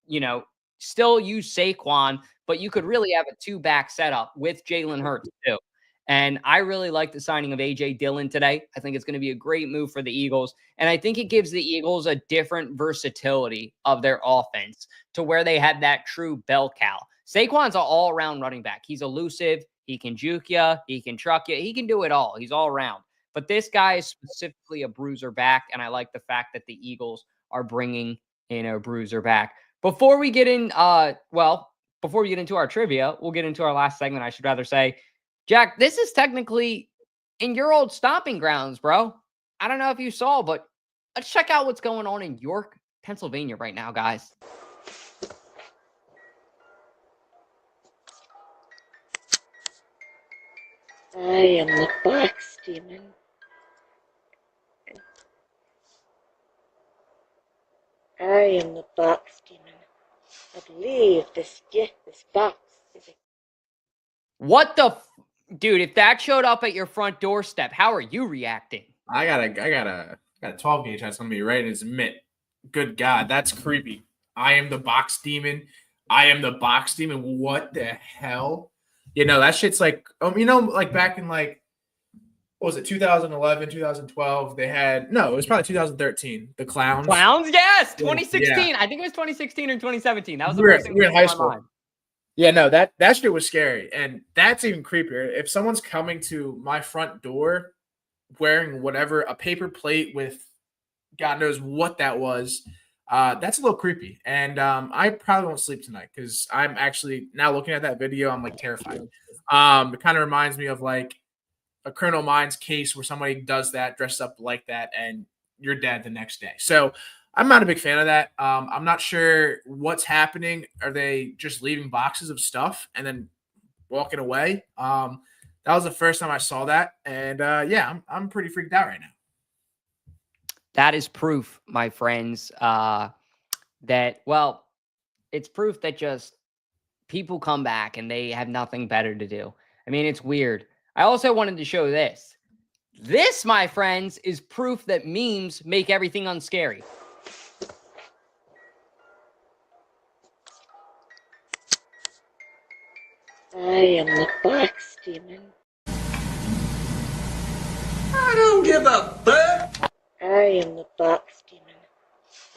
Speaker 10: still use Saquon, but you could really have a 2-back setup with Jalen Hurts too. And I really like the signing of A.J. Dillon today. I think it's going to be a great move for the Eagles. And I think it gives the Eagles a different versatility of their offense to where they had that true bell cow. Saquon's an all-around running back. He's elusive. He can juke you. He can truck you. He can do it all. He's all around. But this guy is specifically a bruiser back, and I like the fact that the Eagles are bringing in a bruiser back. Before we get into our trivia, we'll get into our last segment, I should rather say. Jack, this is technically in your old stomping grounds, bro. I don't know if you saw, but let's check out what's going on in York, Pennsylvania right now, guys.
Speaker 12: I am the box demon. I am the box demon. I believe this box is a...
Speaker 10: What the dude, if that showed up at your front doorstep, how are you reacting?
Speaker 8: I got a 12 gauge that's gonna be right in his mitt. Good God, that's creepy. I am the box demon. I am the box demon. What the hell? That shit's like, like back in like, what was it, 2011, 2012? They had, it was probably 2013. The clowns.
Speaker 10: Clowns, yes, 2016. Yeah. I think it was 2016 or 2017. That was the
Speaker 8: first
Speaker 10: first thing
Speaker 8: we were in high school.
Speaker 10: Mind.
Speaker 8: Yeah, no, that shit was scary. And that's even creepier. If someone's coming to my front door wearing whatever, a paper plate with God knows what that was. That's a little creepy. And I probably won't sleep tonight because I'm actually now looking at that video. I'm like terrified. It kind of reminds me of like a Criminal Minds case where somebody does that, dressed up like that, and you're dead the next day. So I'm not a big fan of that. I'm not sure what's happening. Are they just leaving boxes of stuff and then walking away? That was the first time I saw that. And yeah, I'm pretty freaked out right now.
Speaker 10: That is proof, my friends, that, well, it's proof that just people come back and they have nothing better to do. I mean, it's weird. I also wanted to show this. This, my friends, is proof that memes make everything unscary.
Speaker 12: I am the box demon.
Speaker 11: I don't give a fuck.
Speaker 12: I am the box demon.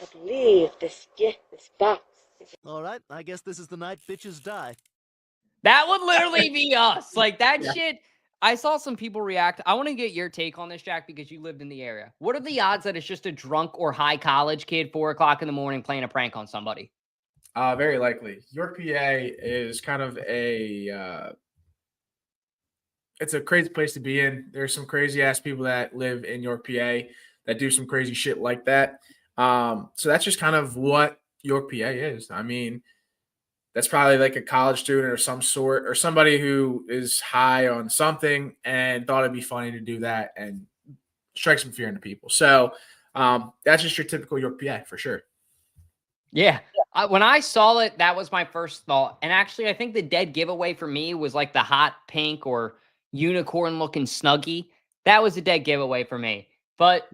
Speaker 12: I believe this box is...
Speaker 13: All right, I guess this is the night bitches die.
Speaker 10: That would literally be us. Like, that shit. I saw some people react. I want to get your take on this, Jack, because you lived in the area. What are the odds that it's just a drunk or high college kid, 4 o'clock in the morning, playing a prank on somebody?
Speaker 8: Very likely. York, PA is kind of it's a crazy place to be in. There's some crazy ass people that live in York, PA that do some crazy shit like that. So that's just kind of what York, PA is. I mean, that's probably like a college student or some sort, or somebody who is high on something and thought it'd be funny to do that and strike some fear into people. So that's just your typical York, PA for sure.
Speaker 10: Yeah. When I saw it, that was my first thought. And actually, I think the dead giveaway for me was like the hot pink or unicorn looking Snuggie. That was a dead giveaway for me. But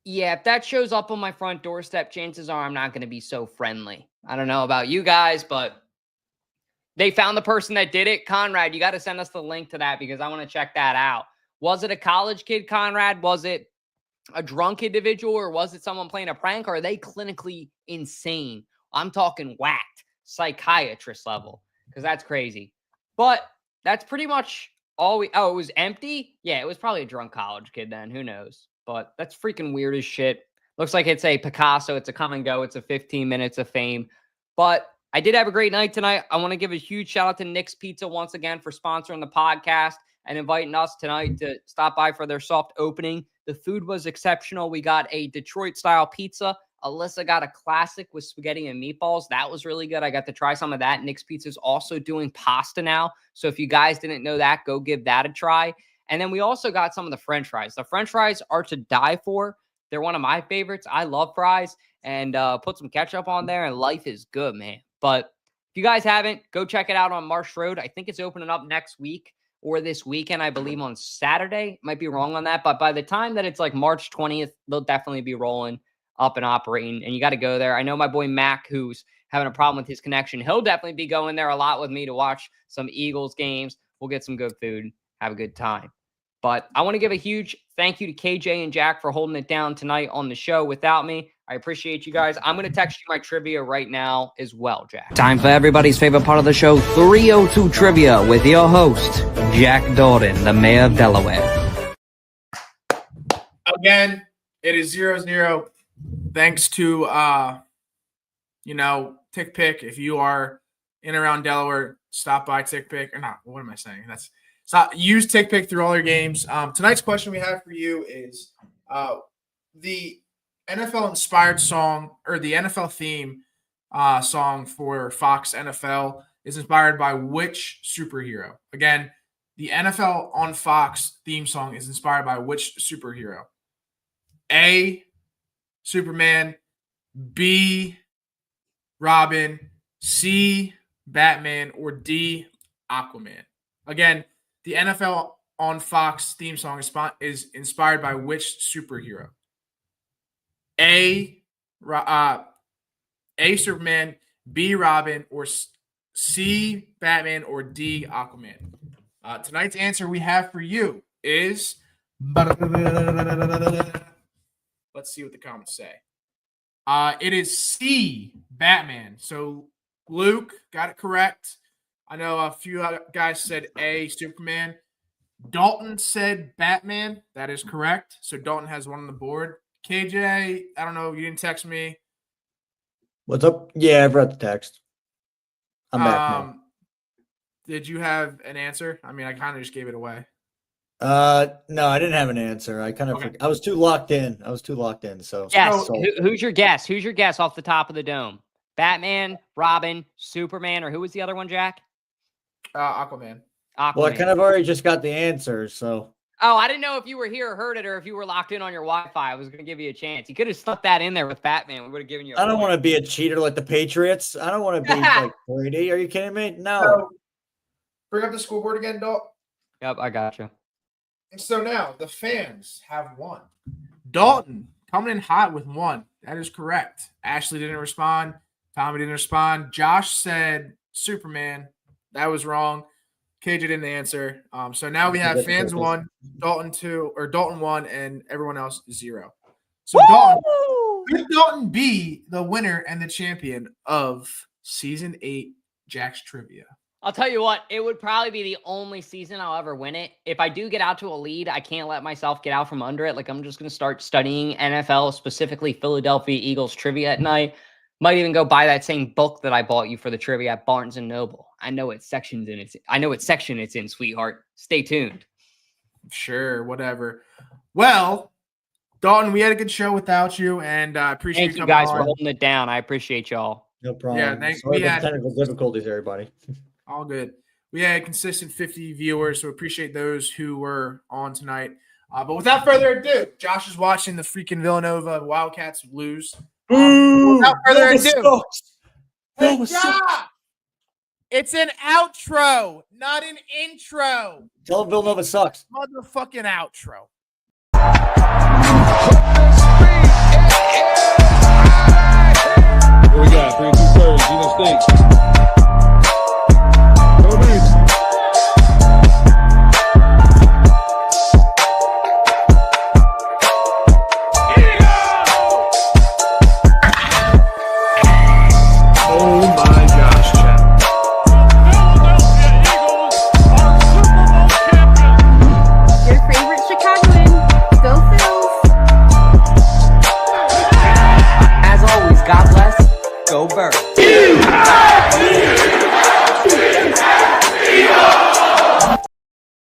Speaker 10: yeah, if that shows up on my front doorstep, chances are I'm not going to be so friendly. I don't know about you guys, but they found the person that did it. Conrad, you got to send us the link to that because I want to check that out. Was it a college kid, Conrad? Was it a drunk individual, or was it someone playing a prank? Or are they clinically insane? I'm talking whacked, psychiatrist level, because that's crazy. But that's pretty much all we... Oh, it was empty? Yeah, it was probably a drunk college kid then. Who knows? But that's freaking weird as shit. Looks like it's a Picasso. It's a come and go. It's a 15 minutes of fame. But I did have a great night tonight. I want to give a huge shout out to Nick's Pizza once again for sponsoring the podcast and inviting us tonight to stop by for their soft opening. The food was exceptional. We got a Detroit-style pizza. Alyssa got a classic with spaghetti and meatballs. That was really good. I got to try some of that. Nick's Pizza is also doing pasta now. So if you guys didn't know that, go give that a try. And then we also got some of the French fries. The French fries are to die for. They're one of my favorites. I love fries. And put some ketchup on there, and life is good, man. But if you guys haven't, go check it out on Marsh Road. I think it's opening up next week or this weekend, I believe on Saturday. Might be wrong on that. But by the time that it's like March 20th, they'll definitely be rolling up and operating. And you got to go there. I know my boy Mac, who's having a problem with his connection, he'll definitely be going there a lot with me to watch some Eagles games. We'll get some good food, have a good time. But I want to give a huge thank you to KJ and Jack for holding it down tonight on the show without me. I appreciate you guys. I'm going to text you my trivia right now as well, Jack.
Speaker 2: Time for everybody's favorite part of the show, 302 Trivia with your host, Jack Dorden, the mayor of Delaware.
Speaker 8: Again, it is 0-0. Thanks to, Tick Pick. If you are in around Delaware, stop by Tick Pick. Or not, what am I saying? Use Tick Pick through all your games. Tonight's question we have for you is the NFL-inspired song, or the NFL theme song for Fox NFL is inspired by which superhero? Again, the NFL on Fox theme song is inspired by which superhero? A, Superman, B, Robin, C, Batman, or D, Aquaman? Again, the NFL on Fox theme song is inspired by which superhero? A, Superman, B, Robin, or C, Batman, or D, Aquaman? Tonight's answer we have for you is... Let's see what the comments say. It is C, Batman. So Luke got it correct. I know a few other guys said A, Superman. Dalton said Batman. That is correct. So Dalton has one on the board. KJ, I don't know. You didn't text me.
Speaker 1: What's up? Yeah, I've read the text. I'm back now.
Speaker 8: Did you have an answer? I mean, I kind of just gave it away.
Speaker 1: No, I didn't have an answer. I was too locked in. So
Speaker 10: yes. Who's your guess? Who's your guess off the top of the dome? Batman, Robin, Superman, or who was the other one, Jack?
Speaker 8: Aquaman.
Speaker 1: Well, I kind of already just got the answer, so.
Speaker 10: Oh, I didn't know if you were here or heard it, or if you were locked in on your Wi-Fi. I was going to give you a chance. You could have stuck that in there with Batman. We would have given you.
Speaker 1: I don't want to be a cheater like the Patriots. I don't want to be like Brady. Are you kidding me? No.
Speaker 8: So, bring up the scoreboard again, Dalton.
Speaker 10: Yep, I got you.
Speaker 8: And so now the fans have won. Dalton coming in hot with 1. That is correct. Ashley didn't respond. Tommy didn't respond. Josh said Superman. That was wrong. KJ didn't answer. So now we have fans 1, Dalton 2, or Dalton 1, and everyone else 0. So Dalton, could Dalton be the winner and the champion of season 8 Jack's Trivia?
Speaker 10: I'll tell you what, it would probably be the only season I'll ever win it. If I do get out to a lead, I can't let myself get out from under it. Like, I'm just going to start studying NFL, specifically Philadelphia Eagles trivia at night. Might even go buy that same book that I bought you for the trivia at Barnes & Noble. I know what section it's in, sweetheart. Stay tuned.
Speaker 8: Sure, whatever. Well, Dalton, we had a good show without you, and I appreciate
Speaker 10: Thank you guys for holding it down. I appreciate y'all.
Speaker 1: No problem.
Speaker 8: Yeah,
Speaker 1: Sorry for the technical difficulties, everybody.
Speaker 8: All good. We had consistent 50 viewers, so appreciate those who were on tonight. But without further ado, Josh is watching the freaking Villanova Wildcats lose. Without further ado, hey, Josh! It's an outro, not an intro.
Speaker 1: Tell them Villanova sucks.
Speaker 8: Motherfucking outro.
Speaker 4: What we got? 302BIRDS, State.